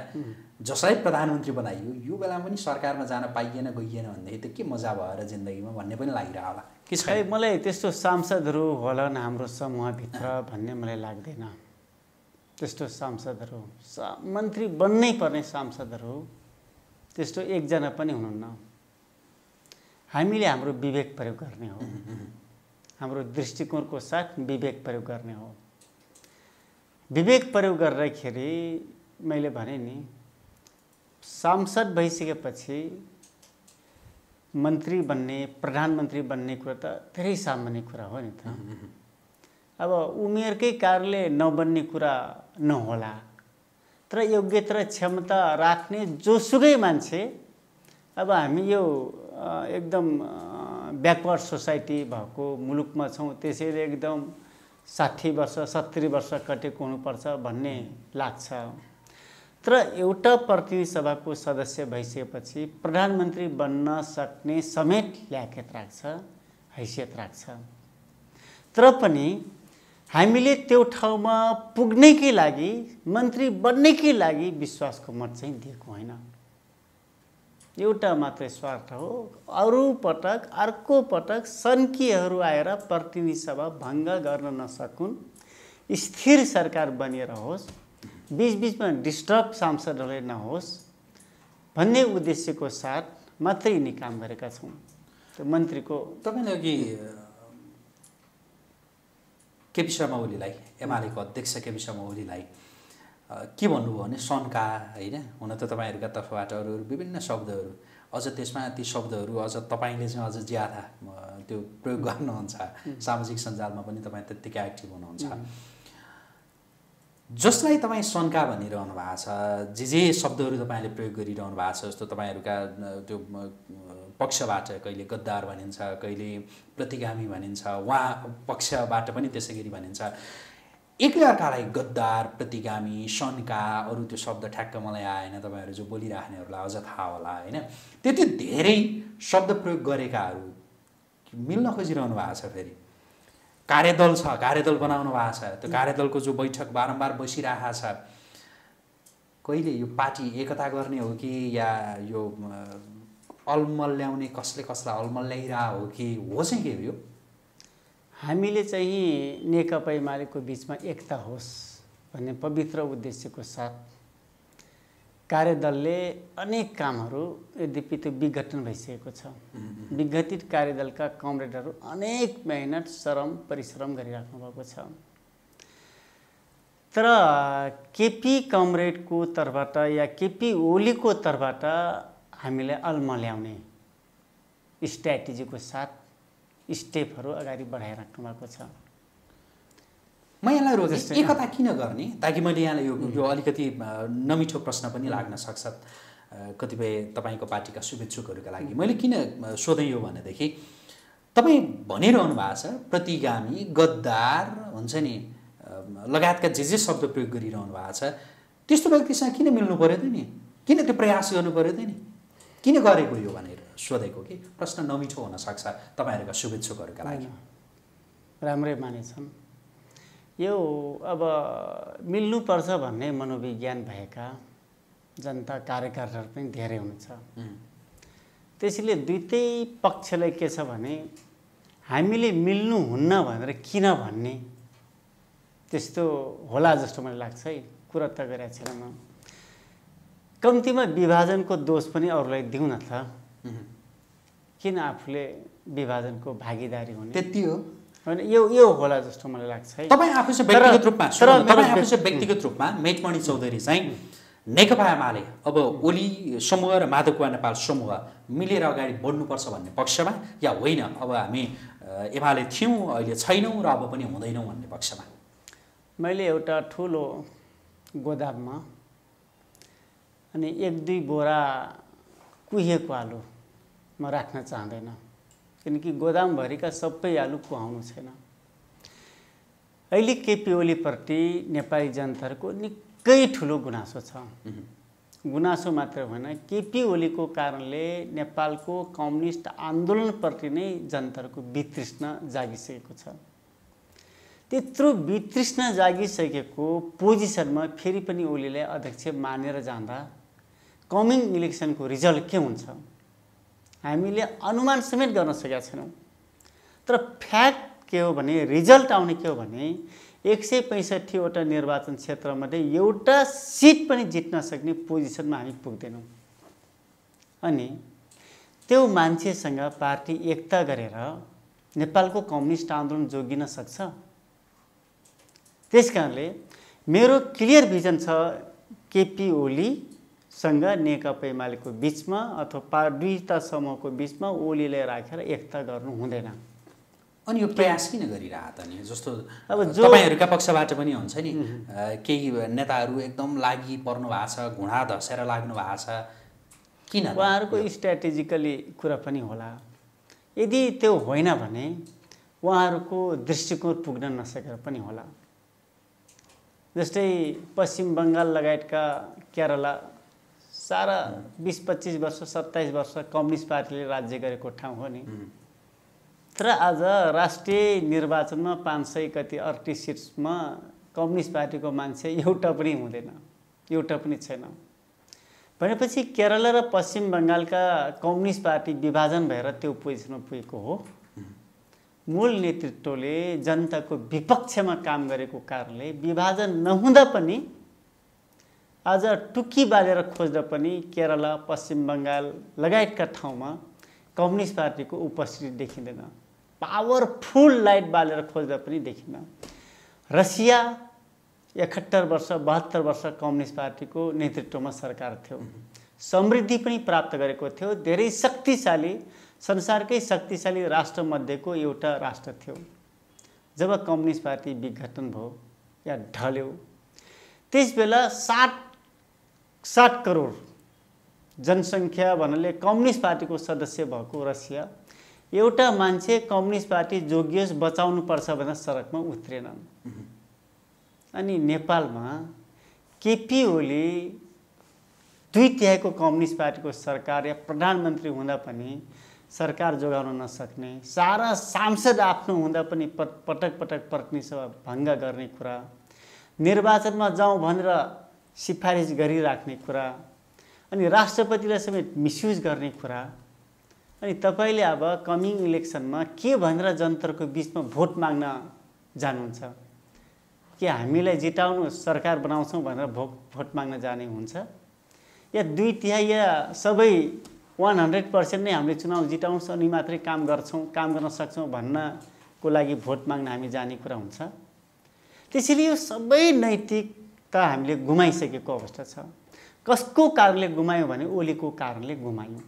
जसलाई प्रधानमन्त्री बनाइयो यो बेलामा पनि सरकारमा जान पाइएन गइएन भन्दै त के मजा भयो र जिन्दगीमा भन्ने पनि लागिरह होला। कि खै मलाई त्यस्तो सांसदहरू होलान् हाम्रो समूहभित्र भन्ने मलाई लाग्दैन। त्यस्तो सांसदहरू मन्त्री बन्नै पर्ने सांसदहरू त्यस्तो एकजना पनि हुनुहुन्न। हामीले हाम्रो विवेक प्रयोग गर्ने हो, हाम्रो दृष्टिकोणको साथ विवेक प्रयोग गर्ने हो। विवेक प्रयोग गर्दाखेरि मैले भने नि सांसद भइसकेपछि मन्त्री बन्ने प्रधानमन्त्री बन्ने कुरा त धेरै सामान्य कुरा हो नि त। अब उमेरकै कारणले नबन्ने कुरा नहोला, तर योग्यता र क्षमता राख्ने जोसुकै मान्छे, अब हामी यो एकदम ब्याकवर्ड सोसाइटी भएको मुलुकमा छौँ, त्यसैले एकदम 60 वर्ष 70 वर्ष कटेको हुनुपर्छ भन्ने लाग्छ। तर एउटा प्रतिनिधि सभाको सदस्य भइसकेपछि प्रधानमन्त्री बन्न सक्ने समेत ल्याकेत राख्छ, हैसियत राख्छ। तर पनि हामीले त्यो ठाउँमा पुग्नैकै लागि, मन्त्री बन्नैकै लागि विश्वासको मत चाहिँ दिएको होइन। एउटा मात्रै स्वार्थ हो, अरू पटक अर्को पटक सन्कीयहरू आएर प्रतिनिधि सभा भङ्ग गर्न नसकुन्, स्थिर सरकार बनिएर होस्, बीचबीचमा डिस्टर्ब सांसदहरूले नहोस् भन्ने उद्देश्यको साथ मात्रै यिनी काम गरेका छौँ। त्यो मन्त्रीको तपाईँले अघि केपी शर्मा ओलीलाई, एमालेको अध्यक्ष केपी शर्मा ओलीलाई के भन्नुभयो भने सन्का, होइन? हुन त तपाईँहरूका तर्फबाट अरू विभिन्न शब्दहरू, अझ त्यसमा ती शब्दहरू अझ तपाईँले चाहिँ अझ ज्यादा त्यो प्रयोग गर्नुहुन्छ। सामाजिक सञ्जालमा पनि तपाईँ त्यत्तिकै एक्टिभ हुनुहुन्छ। जसलाई तपाईँ सन्का भनिरहनु भएको छ, जे शब्दहरू तपाईँले प्रयोग गरिरहनु भएको छ, जस्तो तपाईँहरूका त्यो पक्षबाट कहिले गद्दार भनिन्छ, कहिले प्रतिगामी भनिन्छ, उहाँ पक्षबाट पनि त्यसै गरी भनिन्छ। एकले अर्कालाई गद्दार, प्रतिगामी, सन्का, अरू त्यो शब्द ठ्याक्क मलाई आएन, तपाईँहरू जो बोलिराख्नेहरूलाई अझ थाहा होला, होइन? त्यति धेरै शब्द प्रयोग गरेकाहरू मिल्न खोजिरहनु भएको छ। फेरि कार्यदल छ, कार्यदल बनाउनु भएको छ, त्यो कार्यदलको जो बैठक बारम्बार बसिरहेको छ, कहिले यो पार्टी एकता गर्ने हो कि या यो अलमल ल्याउने, कसले कसलाई अलमल ल्याइरहेको हो कि हो चाहिँ के हो यो? हामीले चाहिँ नेकपा एमालेको बिचमा एकता होस् भन्ने पवित्र उद्देश्यको साथ कार्यदलले अनेक कामहरू, यद्यपि त्यो विघटन भइसकेको छ, विघटित कार्यदलका कमरेडहरू अनेक मेहनत श्रम परिश्रम गरिराख्नु भएको छ। तर केपी कमरेडको तर्फबाट या केपी ओलीको तर्फबाट हामीले अलमल्याउने स्ट्र्याटेजीको साथ स्टेपहरू अगाडि बढाइराख्नु भएको छ। म यहाँलाई रोजेँ एकता किन गर्ने, ताकि मैले यहाँलाई यो अलिकति नमिठो प्रश्न पनि लाग्न सक्छ कतिपय तपाईँको पार्टीका शुभेच्छुकहरूका लागि। मैले किन सोधेँ यो भनेदेखि तपाईँ भनिरहनु भएको छ प्रतिगामी, गद्दार हुन्छ नि, लगायतका जे शब्द प्रयोग गरिरहनु भएको छ, त्यस्तो व्यक्तिसँग किन मिल्नु पर्यो त नि? किन त्यो प्रयास गर्नु पर्यो त नि? किन गरेको यो भनेर सोधेको कि प्रश्न नमिठो हुनसक्छ तपाईँहरूका शुभेच्छुकहरूका लागि। राम्रै मानेछन्। यो अब मिल्नुपर्छ भन्ने मनोविज्ञान भएका जनता कार्यकर्ताहरू पनि धेरै हुनुहुन्छ। त्यसैले दुईटै पक्षलाई के छ भने हामीले मिल्नुहुन्न भनेर किन भन्ने त्यस्तो होला जस्तो मलाई लाग्छ है। कुरा त गरेको छैन म। कम्तीमा विभाजनको दोष पनि अरूलाई दिउँ न त, किन आफूले विभाजनको भागीदारी हुने? त्यति हो होइन, यो होला जस्तो मलाई लाग्छ है। तपाईँ आफू चाहिँ व्यक्तिगत रूपमा, तपाईँ आफू चाहिँ व्यक्तिगत रूपमा मेटमणि चौधरी चाहिँ नेकपा एमाले अब ओली समूह र माधव कुमार नेपाल समूह मिलेर अगाडि बढ्नुपर्छ भन्ने पक्षमा, या होइन अब हामी एमाले थियौँ अहिले छैनौँ र अब पनि हुँदैनौँ भन्ने पक्षमा? मैले एउटा ठुलो गोदाममा अनि 1-2 बोरा कुहिएको आलु म राख्न चाहँदैन, किनकि गोदामभरिका सबै आलु कुहाउनु छैन। अहिले केपी ओलीप्रति नेपाली जनताहरूको निकै ठुलो गुनासो छ। गुनासो मात्र होइन, केपी ओलीको कारणले नेपालको कम्युनिस्ट आन्दोलनप्रति नै जनताहरूको वितृष्णा जागिसकेको छ। त्यत्रो वितृष्णा जागिसकेको पोजिसनमा फेरि पनि ओलीलाई अध्यक्ष मानेर जाँदा कमिङ इलेक्सनको रिजल्ट के हुन्छ हामीले अनुमान समेत गर्न सकेका छैनौँ। तर तर फ्याक्ट के हो भने, रिजल्ट आउने के हो भने 165वटा निर्वाचन क्षेत्रमध्ये एउटा सिट पनि जित्न सक्ने पोजिसनमा हामी पुग्दैनौँ। अनि त्यो मान्छेसँग पार्टी एकता गरेर नेपालको कम्युनिस्ट आन्दोलन जोगिन सक्छ। त्यसकारणले मेरो क्लियर भिजन छ केपी ओलीसँग नेकपा एमालेको बिचमा अथवा दुईटा समूहको बिचमा ओलीलाई राखेर एकता गर्नु हुँदैन। अनि यो प्रयास किन गरिरह त नि? जस्तो अब तपाईँहरूका पक्षबाट पनि हुन्छ नि, केही नेताहरू एकदम लागि पर्नु भएको छ, घुँडा धसेर लाग्नु भएको छ, किन? उहाँहरूको स्ट्राटेजिकली कुरा पनि होला। यदि त्यो होइन भने उहाँहरूको दृष्टिकोण पुग्न नसकेर पनि होला। जस्तै पश्चिम बङ्गाल लगायतका केरला सारा 20-25 वर्ष 27 वर्ष कम्युनिस्ट पार्टीले राज्य गरेको ठाउँ हो नि। तर आज राष्ट्रिय निर्वाचनमा 500 कति 38 सिट्समा कम्युनिस्ट पार्टीको मान्छे एउटा पनि हुँदैन, एउटा पनि छैन। भनेपछि केरला र पश्चिम बङ्गालका कम्युनिस्ट पार्टी विभाजन भएर त्यो पोजिसनमा पुगेको हो। मूल नेतृत्वले जनताको विपक्षमा काम गरेको कारणले विभाजन नहुँदा पनि आज टुकी बालेर खोज्दा पनि केरला पश्चिम बङ्गाल लगायतका ठाउँमा कम्युनिस्ट पार्टीको उपस्थिति देखिँदैन। पावरफुल लाइट बालेर खोज्दा पनि देखिन्न। रसिया 71 वर्ष 72 वर्ष कम्युनिस्ट पार्टीको नेतृत्वमा सरकार थियो, समृद्धि पनि प्राप्त गरेको थियो, धेरै शक्तिशाली, संसारकै शक्तिशाली राष्ट्रमध्येको एउटा राष्ट्र थियो। जब कम्युनिस्ट पार्टी विघटन भयो या ढल्यो, त्यसबेला 60 करोड जनसङ्ख्या भन्नाले कम्युनिस्ट पार्टीको सदस्य भएको रसिया एउटा मान्छे कम्युनिस्ट पार्टी जोगियोस् बचाउनुपर्छ भनेर सडकमा उत्रेनन्। अनि नेपालमा केपी ओली 2/3 कम्युनिस्ट पार्टीको सरकार या प्रधानमन्त्री हुँदा पनि सरकार जोगाउन नसक्ने, सारा सांसद आफ्नो हुँदा पनि पटक पटक प्रतिनिधि सभा भङ्ग गर्ने कुरा, निर्वाचनमा जाउँ भनेर सिफारिस गरिराख्ने कुरा, अनि राष्ट्रपतिलाई समेत मिसयुज गर्ने कुरा। अनि तपाईँले अब कमिङ इलेक्सनमा के भनेर जनताको बिचमा भोट माग्न जानुहुन्छ? के हामीलाई जिताउनु सरकार बनाउँछौँ भनेर भोट माग्न जाने हुन्छ, या 2/3 या सबै 100% नै हामीले चुनाव जिताउँछ अनि मात्रै काम गर्न सक्छौँ भन्नको लागि भोट माग्न हामी जाने कुरा हुन्छ? त्यसैले यो सबै नैतिकता हामीले गुमाइसकेको अवस्था छ। कसको कारणले गुमायौँ भने ओलीको कारणले गुमायौँ।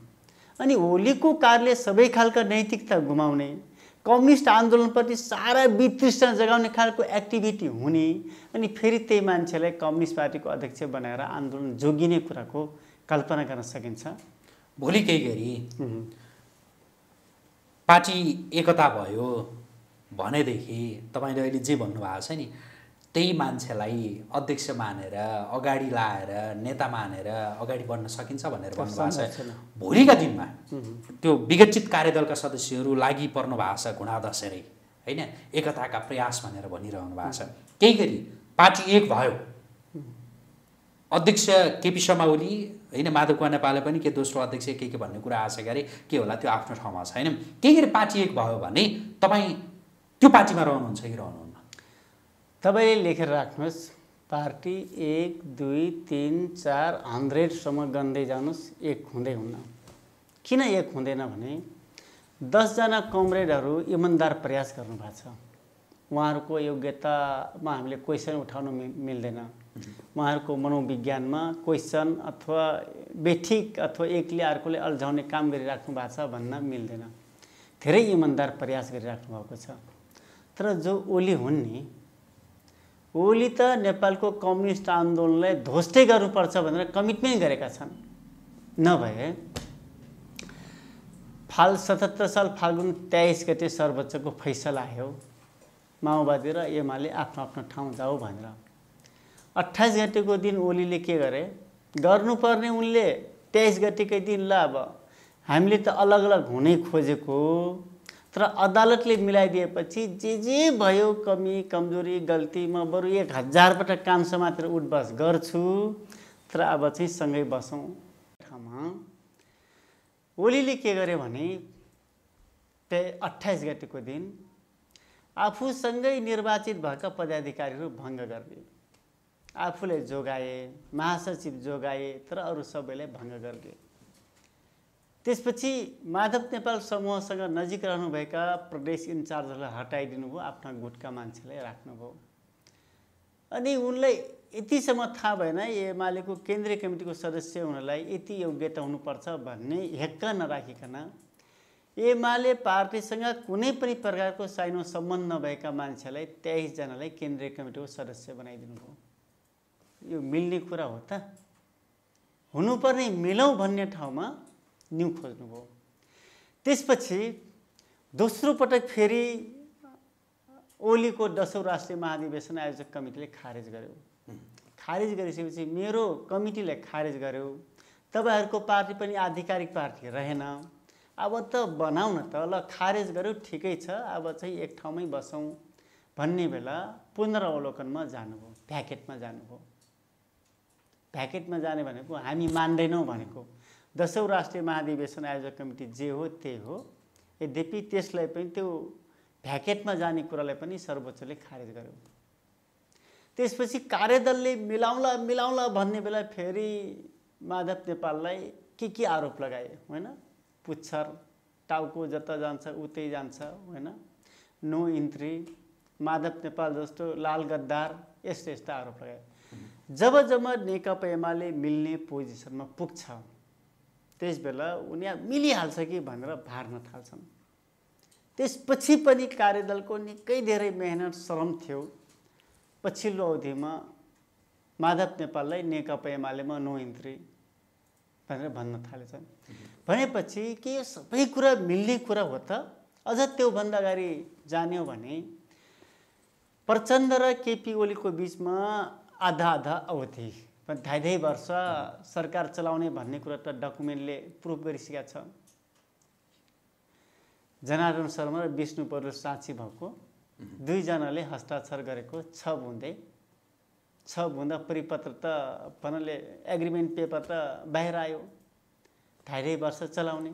अनि ओलीको कारणले सबै खालका नैतिकता गुमाउने, कम्युनिस्ट आन्दोलनप्रति सारा वितृष्णा जगाउने खालको एक्टिभिटी हुने, अनि फेरि त्यही मान्छेलाई कम्युनिस्ट पार्टीको अध्यक्ष बनाएर आन्दोलन जोगिने कुराको कल्पना गर्न सकिन्छ? भोलि केही गरी पार्टी एकता भयो भनेदेखि तपाईँले अहिले जे भन्नुभएको छ नि, त्यही मान्छेलाई अध्यक्ष मानेर अगाडि लाएर नेता मानेर अगाडि बढ्न सकिन्छ भनेर भन्नुभएको छ। भोलिका दिनमा त्यो विघटित कार्यदलका सदस्यहरू लागि पर्नु भएको छ घुँडा धसेरै, होइन, एकताका प्रयास भनेर भनिरहनु भएको छ। केही गरी पार्टी एक भयो, अध्यक्ष केपी शर्मा ओली, होइन, माधव कुमार नेपालले पनि के दोस्रो अध्यक्ष के भन्ने कुरा आशा गरे, के होला त्यो आफ्नो ठाउँमा छैन। केही गरी पार्टी एक भयो भने तपाईँ त्यो पार्टीमा रहनुहुन्छ कि रहनुहुन्न? तपाईँले लेखेर राख्नुहोस्, पार्टी 1 2 3 4 100सम्म गन्दै जानुहोस्, एक हुँदै हुन्न। किन एक हुँदैन भने 10 जना कमरेडहरू इमान्दार प्रयास गर्नुभएको छ। उहाँहरूको योग्यतामा हामीले क्वेसन उठाउन मिल्दैन। उहाँहरूको मनोविज्ञानमा क्वेसन अथवा बेठिक अथवा एकले अर्कोले अल्झाउने काम गरिराख्नु भएको छ भन्न मिल्दैन। धेरै इमान्दार प्रयास गरिराख्नु भएको छ। तर जो ओली हुन् नि, ओली त नेपालको कम्युनिस्ट आन्दोलनलाई ध्वस्तै गर्नुपर्छ भनेर कमिटमेन्ट गरेका छन्। नभए 77 साल फाल्गुन 23 गते सर्वोच्चको फैसला आयो, माओवादी र एमाले आफ्नो आफ्नो ठाउँ जाऊ भनेर। 28 गतेको दिन ओलीले के गरे? गर्नुपर्ने उनले 23 गतेकै दिन ल अब हामीले त अलग अलग हुनै खोजेको, तर अदालतले मिलाइदिएपछि जे भयो कमी कमजोरी गल्ती म बरु 1000 पटक काम समातेर उठबस गर्छु, तर अब चाहिँ सँगै बसौँ। ठाउँमा ओलीले के गरे भने त्यही 28 गतेको दिन आफूसँगै निर्वाचित भएका पदाधिकारीहरू भङ्ग गरिदिए। आफूले जोगाए, महासचिव जोगाए, तर अरू सबैलाई भङ्ग गरिदिए। त्यसपछि माधव नेपाल समूहसँग नजिक रहनुभएका प्रदेश इन्चार्जहरूलाई हटाइदिनु भयो, आफ्ना गुटका मान्छेलाई राख्नुभयो। अनि उनलाई यतिसम्म थाहा भएन एमालेको केन्द्रीय कमिटीको सदस्य हुनलाई यति योग्यता हुनुपर्छ भन्ने हेक्का नराखिकन एमाले पार्टीसँग कुनै पनि प्रकारको साइनो सम्बन्ध नभएका मान्छेलाई 23 जनालाई केन्द्रीय कमिटीको सदस्य बनाइदिनु भयो। यो मिल्ने कुरा हो त? हुनुपर्ने मिलौँ भन्ने ठाउँमा न्यु खोज्नुभयो। त्यसपछि दोस्रो पटक फेरि ओलीको 10औं राष्ट्रिय महाधिवेशन आयोजक कमिटीले खारेज गर्यो। खारेज गरिसकेपछि मेरो कमिटीले खारेज गर्यो, तपाईहरूको पार्टी पनि आधिकारिक पार्टी रहेन, अब त बनाऊ न त, ल खारेज गर्यो ठिकै छ, अब चाहिँ एक ठाउँमै बसौँ भन्ने बेला पुनरावलोकनमा जानुभयो, भ्याकेटमा जानुभयो। भ्याकेटमा जाने भनेको हामी मान्दैनौँ भनेको 10औं राष्ट्रिय महाधिवेशन आयोजक कमिटी जे हो त्यही हो। यद्यपि त्यसलाई पनि त्यो भ्याकेटमा जाने कुरालाई पनि सर्वोच्चले खारेज गर्यो। त्यसपछि कार्यदलले मिलाउला मिलाउला भन्ने बेला फेरि माधव नेपाललाई के आरोप लगाए, होइन? पुच्छर, टाउको जता जान्छ उतै जान्छ, होइन? नो इन्ट्री, माधव नेपाल जस्तो लाल गद्दार, यस्ता यस्ता आरोप लगाए। जब नेकपा एमाले मिल्ने पोजिसनमा पुग्छ त्यसबेला उनीहरू मिलिहाल्छ कि भनेर भार्न थाल्छन्। त्यसपछि पनि कार्यदलको निकै धेरै मेहनत श्रम थियो। पछिल्लो अवधिमा माधव नेपाललाई नेकपा एमालेमा नो इन्ट्री भनेर भन्न थालेछन्। भनेपछि के यो सबै कुरा मिल्ने कुरा हो त? अझ त्योभन्दा अगाडि जान्यो भने प्रचण्ड र केपी ओलीको बिचमा आधा अवधि 2.5 वर्ष सरकार चलाउने भन्ने कुरा त डकुमेन्टले प्रुफ गरिसकेका छ। जनार्दन शर्मा र विष्णु पौडेल साक्षी भएको दुईजनाले हस्ताक्षर गरेको 6 बुँदा परिपत्र त भन्नाले एग्रिमेन्ट पेपर त बाहिर आयो। 2.5 वर्ष चलाउने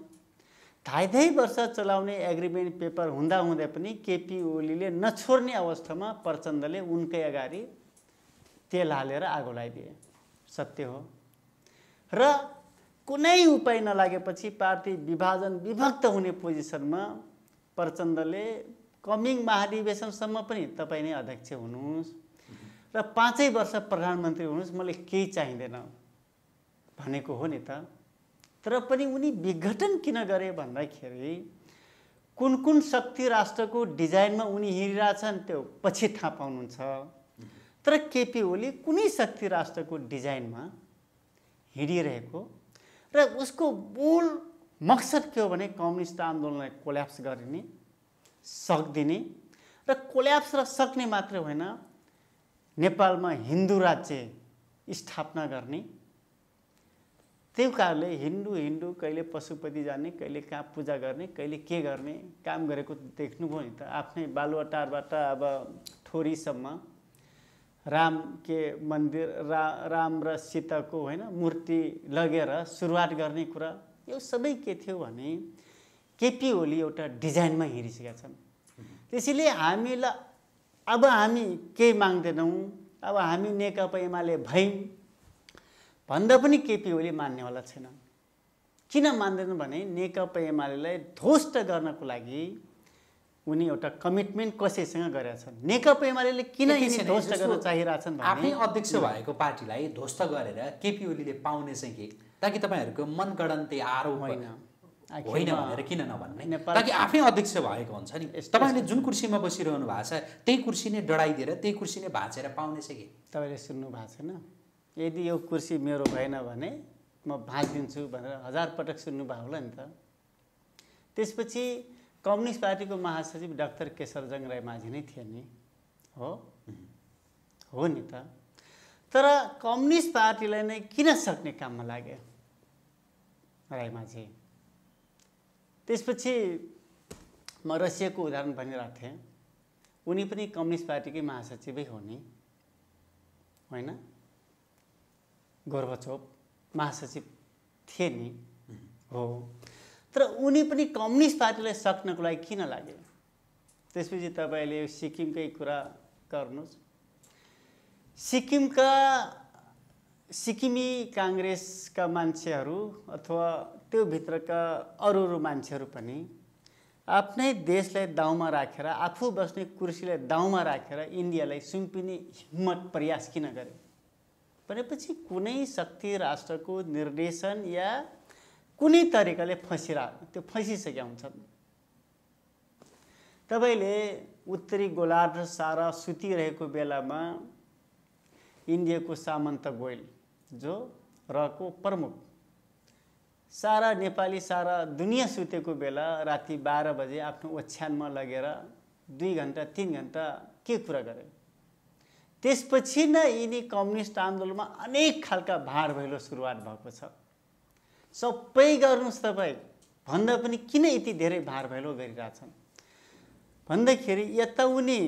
2.5 वर्ष चलाउने एग्रिमेन्ट पेपर हुँदै पनि केपी ओलीले नछोड्ने अवस्थामा प्रचण्डले उनकै अगाडि तेल हालेर आगो लगाइदिए। सत्य हो। र कुनै उपाय नलागेपछि पार्टी विभक्त हुने पोजिसनमा प्रचण्डले कमिङ महाधिवेशनसम्म पनि तपाईँ नै अध्यक्ष हुनुहोस् र 5 वर्ष प्रधानमन्त्री हुनुहोस्, मलाई केही चाहिँदैन भनेको हो नि त। तर पनि उनी विघटन किन गरे भन्दाखेरि कुन शक्ति राष्ट्रको डिजाइनमा उनी हिँडिरहेछन् त्यो पछि थाहा पाउनुहुन्छ। तर केपी ओली कुनै शक्ति राष्ट्रको डिजाइनमा हिँडिरहेको र उसको मूल मकसद के हो भने कम्युनिस्ट आन्दोलनलाई कोल्याप्स गरिने, सक्दिने र कोल्याप्स र सक्ने मात्र होइन, नेपालमा हिन्दू राज्य स्थापना गर्ने। त्यो कारणले हिन्दू कहिले पशुपति जाने, कहिले कहाँ पूजा गर्ने, कहिले के गर्ने काम गरेको देख्नुभयो नि त। आफ्नै बालुवाटारबाट अब ठोरीसम्म राम के मन्दिर, राम र सीताको होइन मूर्ति लगेर सुरुवात गर्ने कुरा, यो सबै के थियो भने केपी ओली एउटा डिजाइनमा हिँडिसकेका छन्। त्यसैले हामीलाई अब हामी केही माग्दैनौँ, अब हामी नेकपा एमाले भयौँ भन्दा पनि केपी ओली मान्नेवाला छैन। किन मान्दैनन् भने नेकपा एमालेलाई ध्वस्त गर्नको लागि उनी एउटा कमिटमेन्ट कसैसँग गरेका छन्। नेकपा एमालेले किन यिनी ध्वस्त गर्न चाहिरहेछन् भने आफै अध्यक्ष भएको पार्टीलाई ध्वस्त गरेर केपी ओलीले पाउने चाहिँ के, ताकि तपाईँहरूको मनगढन्ते आरोप होइन भनेर किन नभन्ने, ताकि आफै अध्यक्ष भएको हुन्छ नि। तपाईँले जुन कुर्सीमा बसिरहनु भएको छ त्यही कुर्सी नै डढाइदिएर त्यही कुर्सी नै भाँचेर पाउने चाहिँ के? तपाईँले सुन्नु भएको छैन? यदि यो कुर्सी मेरो भएन भने म भाँचिदिन्छु भनेर 1000 पटक सुन्नुभयो होला नि त। त्यसपछि कम्युनिस्ट पार्टीको महासचिव डाक्टर केशरजङ रायमाझी नै थिए नि, हो नि त। तर कम्युनिस्ट पार्टीलाई नै किन सक्ने काममा लागे रायमाझी? त्यसपछि म रसियाको उदाहरण भनिरहेको थिएँ। उनी पनि कम्युनिस्ट पार्टीकै महासचिवै हो नि, होइन? गोर्बाचोभ महासचिव थिए नि, हो। तर उनी पनि कम्युनिस्ट पार्टीलाई सक्नको लागि किन लागे? त्यसपछि तपाईले सिक्किमकै कुरा गर्नुस्। सिक्किमी काङ्ग्रेसका मान्छेहरू अथवा त्यो भित्रका अरू मान्छेहरू पनि आफ्नै देशलाई दाउमा राखेर, आफू बस्ने कुर्सीलाई दाउमा राखेर इन्डियालाई सुम्पिने हिम्मत प्रयास किन गरे भनेपछि कुनै शक्ति राष्ट्रको निर्देशन या कुनै तरिकाले त्यो फसिसकेका हुन्छन्। तपाईले उत्तरी गोलार्ध सारा सुतिरहेको बेलामा इन्डियाको सामन्त गोयल जो रको प्रमुख सारा नेपाली सारा दुनिया सुतेको बेला राति 12 बजे आफ्नो ओछ्यानमा लगेर 2 घण्टा 3 घण्टा के कुरा गरे। त्यसपछि नै यिनी कम्युनिस्ट आन्दोलनमा अनेक खालका भाड भैलो सुरुवात भएको छ। सबै गर्नुस् तपाई भन्दा पनि किन यति धेरै भाड भैलो गरिरहेछन् भन्दाखेरि यता उनी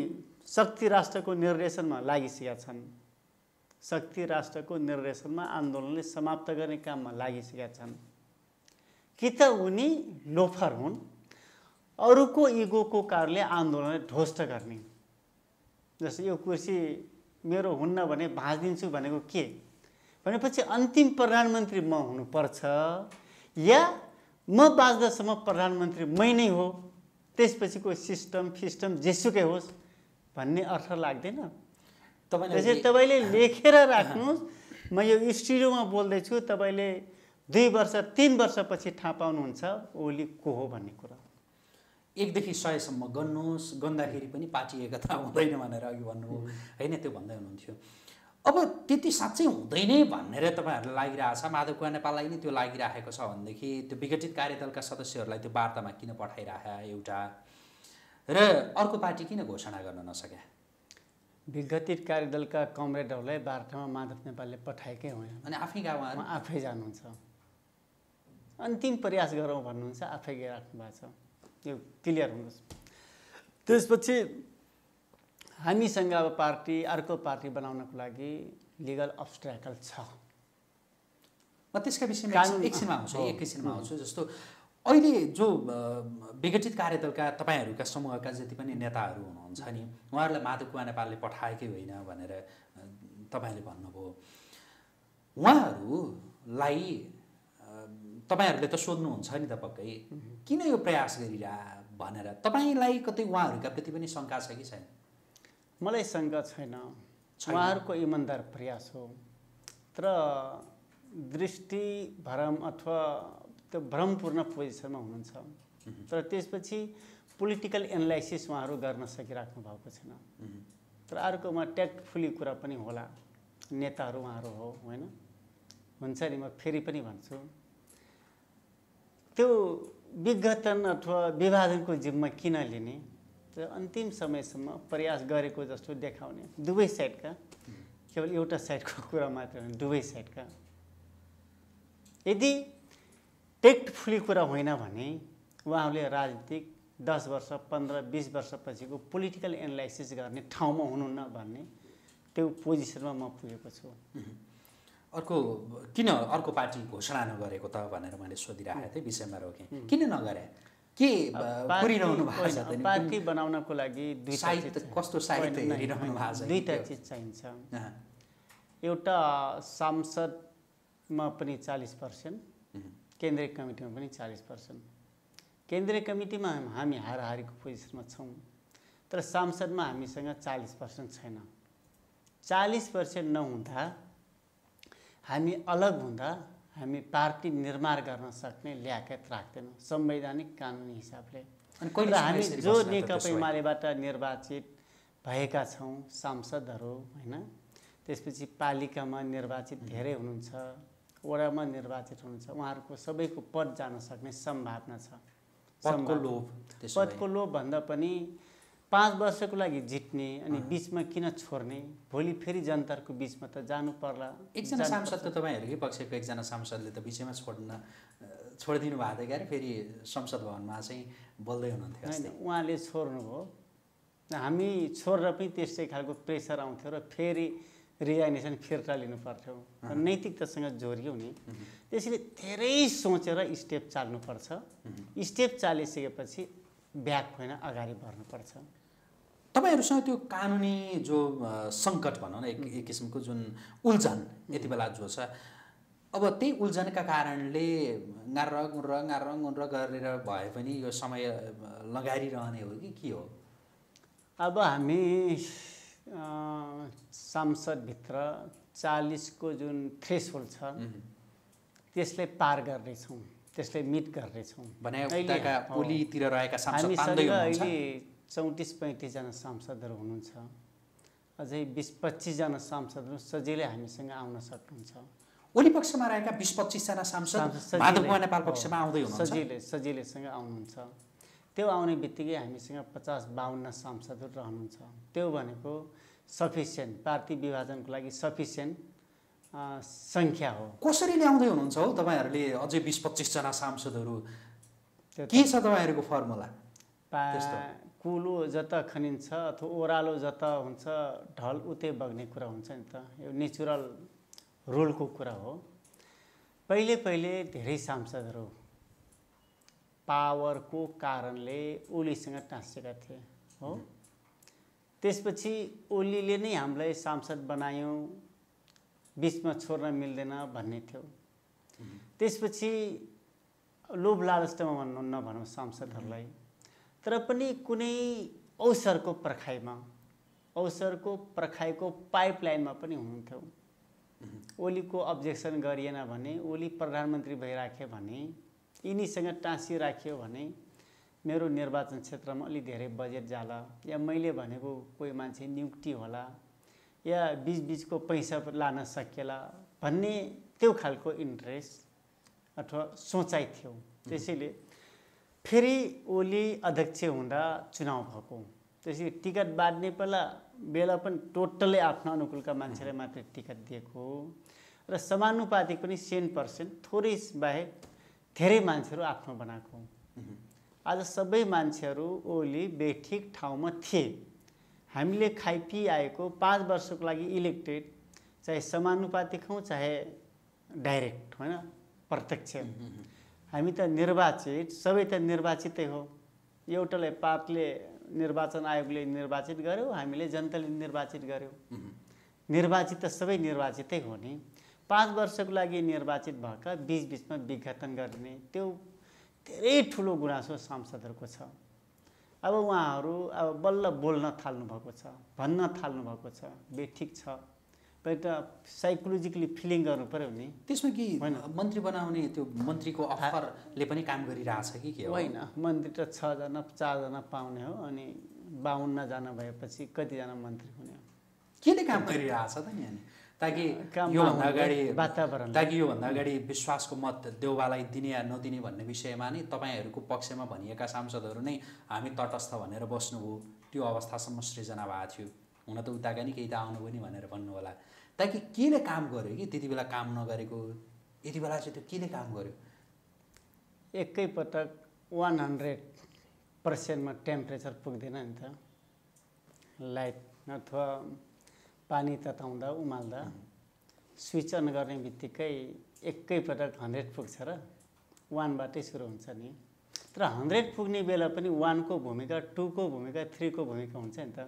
शक्ति राष्ट्रको निर्देशनमा लागिसकेका छन्। शक्ति राष्ट्रको निर्देशनमा आन्दोलनले समाप्त गर्ने काममा लागिसकेका छन्। कि त उनी लोफर हुन्, अरूको इगोको कारणले आन्दोलनलाई ध्वस्त गर्ने। जस्तो यो कुर्सी मेरो हुन्न भने भाँचिदिन्छु भनेको के भनेपछि अन्तिम प्रधानमन्त्री म हुनुपर्छ या म बाँच्दासम्म प्रधानमन्त्री मै नै हो, त्यसपछिको सिस्टम फिस्टम जेसुकै होस् भन्ने अर्थ लाग्दैन। त्यसैले तपाईले लेखेर राख्नुहोस्। म यो स्टुडियोमा बोल्दैछु, तपाईले 2 वर्ष 3 वर्षपछि थाहा पाउनुहुन्छ ओली को हो भन्ने कुरा। 1 देखि 100 सम्म गन्नुहोस्, गन्दाखेरि पनि पार्टी एकता हुँदैन भनेर अघि भन्नुभयो हैन, त्यो भन्दै हुनुहुन्थ्यो। अब त्यति साँच्चै हुँदैन भनेर तपाईहरुलाई लागिरहेछ, माधव कुमार नेपाललाई नै त्यो लागिरहेको छ भनेदेखि त्यो विघटित कार्यदलका सदस्यहरूलाई त्यो वार्तामा किन पठाइराखे एउटा, र अर्को पार्टी किन घोषणा गर्न नसके? विघटित कार्यदलका कमरेडहरूलाई वार्तामा माधव नेपालले पठाएकै होइन, अनि आफै गाउँमा आफै जानुहुन्छ। अन्तिम प्रयास गरौँ भन्नुहुन्छ, आफै गइराख्नु भएको छ। यो क्लियर हुनुहोस्। त्यसपछि हामीसँग अब पार्टी अर्को पार्टी बनाउनको लागि लिगल अब्स्ट्याकल छ। म त्यसका विषयमा एकछिनमा आउँछु। जस्तो अहिले जो विघटित कार्यदलका तपाईहरुका समूहका जति पनि नेताहरू हुनुहुन्छ नि, उहाँहरूलाई माधव कुमार नेपालले पठाएकै होइन भनेर तपाईले भन्नुभयो। उहाँहरूलाई तपाईहरुले त सोध्नुहुन्छ नि त पक्कै, किन यो प्रयास गरिरा भनेर। तपाईलाई कतै उहाँहरूका प्रति पनि शंका छ कि छैन? मलाई शंका छैन, उहाँहरूको इमानदार प्रयास हो। तर दृष्टि भ्रम अथवा त्यो भ्रमपूर्ण पोजिसनमा हुनुहुन्छ। तर त्यसपछि पोलिटिकल एनालाइसिस उहाँहरू गर्न सकिराख्नु भएको छैन। तर अर्कोमा ट्याक्टफुली कुरा पनि होला, नेताहरू उहाँहरू हो होइन, हुन्छ नि। म फेरि पनि भन्छु, त्यो विघटन अथवा विभाजनको जिम्मा किन लिने? त्यो अन्तिम समयसम्म प्रयास गरेको जस्तो देखाउने दुवै साइडका, केवल एउटा साइडको कुरा मात्र होइन, दुवै साइडका। यदि टेक्टफुली कुरा होइन भने उहाँहरूले राजनीतिक 10 वर्ष 15-20 वर्षपछिको पोलिटिकल एनालाइसिस गर्ने ठाउँमा हुनुहुन्न भन्ने त्यो पोजिसनमा म पुगेको छु। किन अर्को पार्टी घोषणा नगरेको त भनेर मैले सोधिरहेको थिएँ, विषयमा रोकेँ। किन नगरे? के गरिरहनु भएको छ त? पार्टी बनाउनको लागि कस्तो साहित्य हेरिरहनु भएको छ? दुईटा चिज चाहिन्छ। एउटा सांसदमा पनि 40%, केन्द्रीय कमिटीमा पनि 40%। केन्द्रीय कमिटीमा हामी हाराहारीको पोजिसनमा छौँ, तर सांसदमा हामीसँग 40% छैन। 40% नहुँदा हामी अलग हुँदा हामी पार्टी निर्माण गर्न सक्ने ल्याकत राख्दैनौँ संवैधानिक कानुनी हिसाबले। र हामी जो नेकपा एमालेबाट निर्वाचित भएका छौँ सांसदहरू होइन, त्यसपछि पालिकामा निर्वाचित धेरै हुनुहुन्छ, वडामा निर्वाचित हुनुहुन्छ, उहाँहरूको सबैको पद जान सक्ने सम्भावना छ। पदको लोभ भन्दा पनि 5 वर्षको लागि जित्ने अनि बीचमा किन छोड्ने? भोलि फेरि जनताको बीचमा त जानु पर्ला। एकजना सांसद त तपाईहरुकै पक्षको एकजना सांसदले त बीचमा छोडिदिनु भएको थियो क्यारे, फेरि संसद भवनमा चाहिँ बोल्दै हुनुहुन्थ्यो। हैन, उहाँले छोड्नुभयो। हामी छोड्दा पनि त्यस्तै खालको प्रेसर आउँथ्यो र फेरि रिजाइनेसन फिर्ता लिनु पर्थ्यो, नैतिकतासँग जोडियो नि। त्यसैले धेरै सोचेर स्टेप चाल्नुपर्छ। स्टेप चालिसकेपछि ब्याक होइन अगाडि बढ्नुपर्छ। तपाईहरुसँग त्यो कानुनी जो सङ्कट भनौँ न, एक किसिमको जुन उल्झन यति बेला जो छ, अब त्यही उल्झनका कारणले गार्र गरेर भए पनि यो समय लगाइरहने हो कि के हो? अब हामी सांसदभित्र 40 को जुन थ्रेसहोल्ड छ त्यसलाई पार गर्दैछौँ, त्यसलाई मिट गर्दैछौँ। भने उताका ओलीतिर रहेका सांसद तान्दै हुनुहुन्छ। अहिले 34-35 जना सांसदहरू हुनुहुन्छ। अझै 20-25 जना सांसदहरू सजिलै हामीसँग आउन सक्नुहुन्छ। ओली पक्षमा रहेका 20-25 जना सांसद माधवकुमार नेपाल पक्षमा आउँदै हुनुहुन्छ। सजिलैसँग आउनुहुन्छ। त्यो आउने बित्तिकै हामीसँग 50-52 सांसदहरू रहनुहुन्छ। त्यो भनेको सफिसियन्ट, पार्टी विभाजनको लागि सफिसियन्ट सङ्ख्या हो। कसरी ल्याउँदै हुनुहुन्छ हौ तपाईहरूले अझै 20-25 जना सांसदहरू? के छ तपाईँहरूको फर्मुला? कुलो जता खनिन्छ अथवा ओह्रालो जता हुन्छ ढल उतै बग्ने कुरा हुन्छ नि त। यो नेचुरल रुलको कुरा हो। पहिले धेरै सांसदहरू पावरको कारणले ओलीसँग टाँसेका थिए हो। त्यसपछि ओलीले नै हामीलाई सांसद बनायो, बिचमा छोड्न मिल्दैन भन्ने थियो। त्यसपछि लोभ लालचमा नभनौँ सांसदहरूलाई, तर पनि कुनै अवसरको पर्खाइको पाइपलाइनमा पनि हुनुहुन्थ्यो। ओलीको अब्जेक्सन गरिएन भने, ओली प्रधानमन्त्री भइराख्यो भने, यिनीसँग टाँसी राखियो भने मेरो निर्वाचन क्षेत्रमा अलि धेरै बजेट जाला, या मैले भनेको कोही मान्छे नियुक्ति होला, या बीचको पैसा लान सकिएला भन्ने त्यो खालको इन्ट्रेस्ट अथवा सोचाइ थियो। त्यसैले फेरि ओली अध्यक्ष हुँदा चुनाव भएको, त्यसैले टिकट बाँड्ने बेला पनि टोटल्लै आफ्नो अनुकूलका मान्छेलाई मात्रै टिकट दिएको र समानुपातिक पनि 100% थोरै बाहेक धेरै मान्छेहरू आफ्नो बनाएको। आज सबै मान्छेहरू ओली बेठिक ठाउँमा थिए। हामीले खाइपी आएको 5 वर्षको लागि इलेक्टेड, चाहे समानुपातिक हौँ चाहे डाइरेक्ट होइन, प्रत्यक्ष, हामी त निर्वाचित, सबै त निर्वाचितै हो। एउटालाई पार्टीले निर्वाचन आयोगले निर्वाचित गर्यो, हामीले जनताले निर्वाचित गर्यो। निर्वाचित त सबै निर्वाचितै हो नि। 5 वर्षको लागि निर्वाचित भएका बीचमा विघटन गर्ने त्यो धेरै ठुलो गुनासो सांसदहरूको छ। अब उहाँहरू अब बल्ल बोल्न थाल्नु भएको छ, भन्न थाल्नु भएको छ, बेठिक छ। पहिला त साइकोलोजिकली फिलिङ गर्नु पर्यो नि। त्यसमा कि मन्त्री बनाउने त्यो मन्त्रीको अफरले पनि काम गरिरहेछ कि के हो? होइन, मन्त्री त 6 जना 4 जना पाउने हो, अनि 52 जना भएपछि कतिजना मन्त्री हुने हो? केले काम गरिरहेछ त नि? ताकि योभन्दा अगाडि विश्वासको मत देउबालाई दिने या नदिने भन्ने विषयमा नै तपाईँहरूको पक्षमा भनिएका सांसदहरू नै हामी तटस्थ भनेर बस्नुभयो। त्यो अवस्थासम्म सृजना भएको थियो। हुन त उताका नि केही त आउनु पनि भनेर भन्नु होला। ताकि केले काम गर्यो कि त्यति बेला काम नगरेको, यति बेला चाहिँ त्यो केले काम गर्यो? एकैपटक 100% मा टेम्परेचर पुग्दैन नि त। लाइट अथवा पानी तताउँदा उमाल्दा स्विच अन गर्ने बित्तिकै एकैपटक 100 पुग्छ र 1 बाटै सुरु हुन्छ नि। तर 100 पुग्ने बेला पनि 1 को भूमिका, 2 को भूमिका, 3 को भूमिका हुन्छ नि त।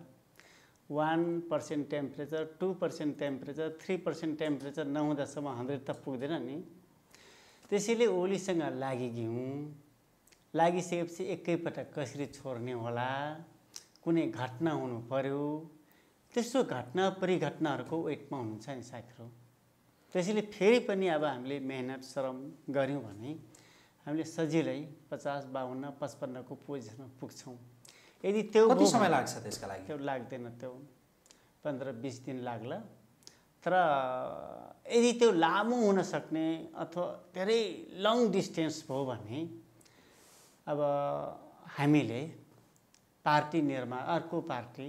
1% टेम्परेचर, 2% टेम्परेचर, 3% टेम्परेचर नहुँदासम्म 100 त पुग्दैन नि। त्यसैले ओलीसँग लागिसकेपछि एकैपटक कसरी छोड्ने होला, कुनै घटना हुनु पर्यो। त्यस्तो घटना परिघटनाहरूको वेटमा हुनुहुन्छ नि साथीहरू। त्यसैले फेरि पनि अब हामीले मेहनत श्रम गऱ्यौँ भने हामीले सजिलै 50, 52, 55 को पोजिसनमा पुग्छौँ। यदि त्यो कति समय लाग्छ त्यसका लागि? त्यो लाग्दैन, त्यो 15-20 दिन लाग्ला। तर यदि त्यो लामो हुन सक्ने अथवा धेरै लङ डिस्टेन्स भयो भने अब हामीले पार्टी निर्माण, अर्को पार्टी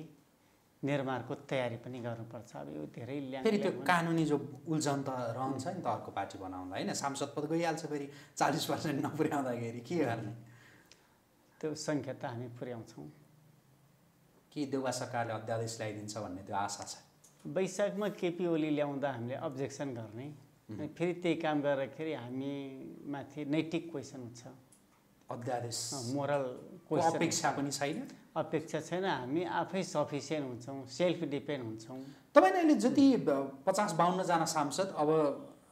निर्माणको तयारी पनि गर्नुपर्छ। अब यो धेरै फेरि त्यो कानुनी जो उल्झन त रहन्छ नि त अर्को पार्टी बनाउँदा, होइन? सांसद पद गइहाल्छ फेरि 40% नपुर्याउँदाखेरि के गर्ने? त्यो सङ्ख्या त हामी पुर्याउँछौँ। कि देउबा सरकारले अध्यादेश ल्याइदिन्छ भन्ने त्यो आशा छ? वैशाखमा केपी ओली ल्याउँदा हामीले अब्जेक्सन गर्ने, फेरि त्यही काम गर्दाखेरि हामी माथि नैतिक क्वेसन उठ्छ, अध्यादेश मोरल क्वेसन, अपेक्षा पनि छैन, अपेक्षा छैन। हामी आफै सफिसियन्ट हुन्छौँ, सेल्फ डिपेन्ड हुन्छौँ। तपाईँले अहिले जति 50-52 जना सांसद अब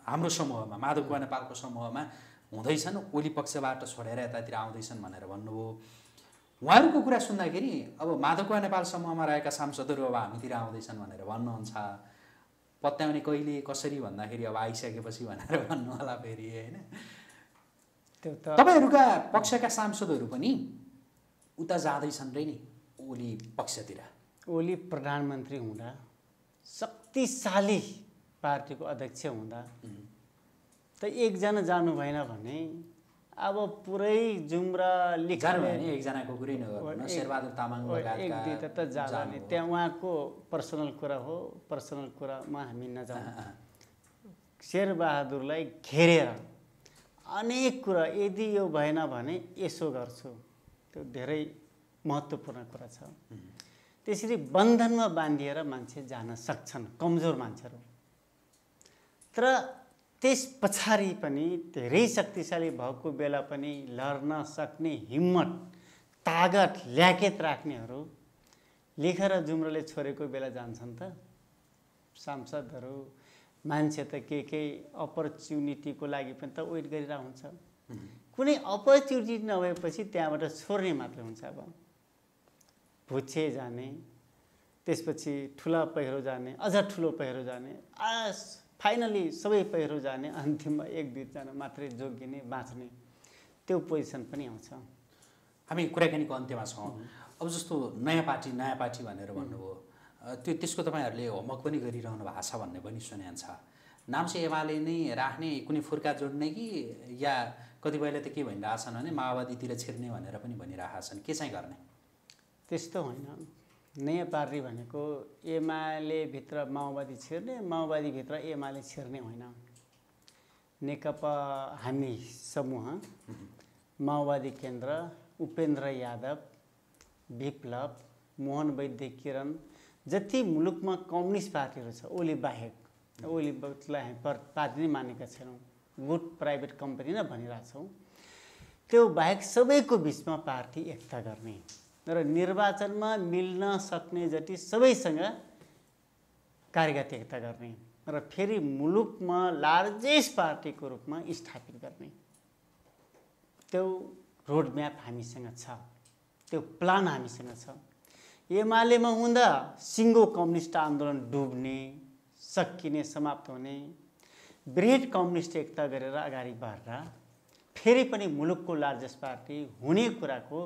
हाम्रो समूहमा, माधव कुमार नेपालको समूहमा हुँदैछन्, ओली पक्षबाट छोडेर यतातिर आउँदैछन् भनेर भन्नुभयो। उहाँहरूको कुरा सुन्दाखेरि अब माधव कुमार नेपाल समूहमा रहेका सांसदहरू अब हामीतिर आउँदैछन् भनेर भन्नुहुन्छ, पत्याउने कहिले कसरी भन्दाखेरि अब आइसकेपछि भनेर भन्नु होला फेरि, होइन? त्यो त तपाईँहरूका पक्षका सांसदहरू पनि उता जाँदैछन् रे नि ओली पक्षतिर। ओली प्रधानमन्त्री हुँदा, शक्तिशाली पार्टीको अध्यक्ष हुँदा त एकजना जानु भएन भने अब पुरै जुम्रा जानु भने एकजनाको कुरै नगर्नु, शेरबहादुर तामाङ लगायतका एक दुईटा त जाला नि, त्यहाँ उहाँको पर्सनल कुरा हो, पर्सनल कुरामा हामी नजाउँ। शेरबहादुरलाई घेरेर अनेक कुरा, यदि यो भएन भने यसो गर्छु, त्यो धेरै महत्त्वपूर्ण कुरा छ। त्यसरी बन्धनमा बाँधिएर मान्छे जान सक्छन्, कमजोर मान्छेहरू। तर त्यस पछाडि पनि धेरै शक्तिशाली भएको बेला पनि लड्न सक्ने हिम्मत, तागत, ल्याकेत राख्नेहरू लेखेर जुम्रोले छोडेको बेला जान्छन् त सांसदहरू। मान्छे त केही अपर्च्युनिटीको लागि पनि त वेट गरिरहेको हुन्छ। कुनै अपर्च्युनिटी नभएपछि त्यहाँबाट छोड्ने मात्र हुन्छ। अब भुच्छे जाने, त्यसपछि ठुला पहिरो जाने, अझ ठुलो पहिरो जाने, फाइनली सबै पहिरो जाने, अन्तिममा एक दुईजना मात्रै जोगिने, बाँच्ने, त्यो पोजिसन पनि आउँछ। हामी कुराकानीको अन्त्यमा छौँ। अब जस्तो नयाँ पार्टी भनेर भन्नुभयो, त्यसको तपाईँहरूले होमवर्क पनि गरिरहनु भएको छ भन्ने पनि सुनेको छ। नाम चाहिँ एमाले नै राख्ने, कुनै फुर्का जोड्ने कि या कतिपयले त के भनिरहेछन् भने माओवादीतिर छिर्ने भनेर पनि भनिरहेका छन्, के चाहिँ गर्ने? त्यस्तो होइन। नयाँ पार्टी भनेको एमालेभित्र माओवादी छिर्ने, माओवादीभित्र एमाले छिर्ने होइन। नेकपा हामी समूह, माओवादी केन्द्र, उपेन्द्र यादव, विप्लव, मोहन वैद्य किरण, जति मुलुकमा कम्युनिस्ट पार्टीहरू छ, ओली बाहेक, ओलीलाई हामी पार्टी नै मानेका छैनौँ, गुड प्राइभेट कम्पनी नै भनिरहेछौँ। त्यो बाहेक सबैको बिचमा पार्टी एकता गर्ने र निर्वाचनमा मिल्न सक्ने जति सबैसँग कार्यगत एकता गर्ने र फेरि मुलुकमा लार्जेस्ट पार्टीको रूपमा स्थापित गर्ने, त्यो रोडम्याप हामीसँग छ, त्यो प्लान हामीसँग छ। एमालेमा हुँदा सिङ्गो कम्युनिस्ट आन्दोलन डुब्ने, सकिने, समाप्त हुने, बृहत कम्युनिस्ट एकता गरेर अगाडि बढ्दा फेरि पनि मुलुकको लार्जेस्ट पार्टी हुने कुराको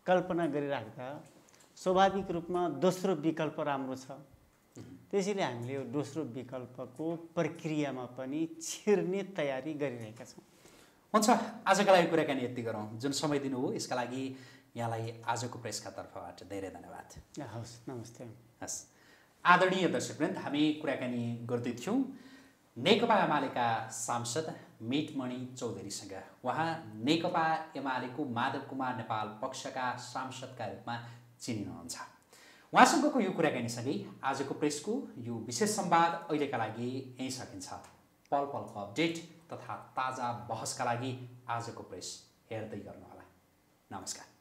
कल्पना गरिराख्दा स्वाभाविक रूपमा दोस्रो विकल्प राम्रो छ। त्यसैले हामीले यो दोस्रो विकल्पको प्रक्रियामा पनि छिर्ने तयारी गरिरहेका छौँ। हुन्छ, आजका लागि कुराकानी यति गरौँ। जुन समय दिनुभयो यसका लागि यहाँलाई आजको प्रेसका तर्फबाट धेरै धन्यवाद। हस्, नमस्ते। हस्, आदरणीय दर्शकवृन्द, हामी कुराकानी गर्दै थियौँ नेकपा एमालेका सांसद मितमणि चौधरीसँग। उहाँ नेकपा एमालेको माधव कुमार नेपाल पक्षका सांसदका रूपमा चिनिनुहुन्छ। उहाँसँगको यो कुराकानीसँगै आजको प्रेसको यो विशेष संवाद अहिलेका लागि यहीँ सकिन्छ। पल पलको अपडेट तथा ताजा बहसका लागि आजको प्रेस हेर्दै गर्नुहोला। नमस्कार।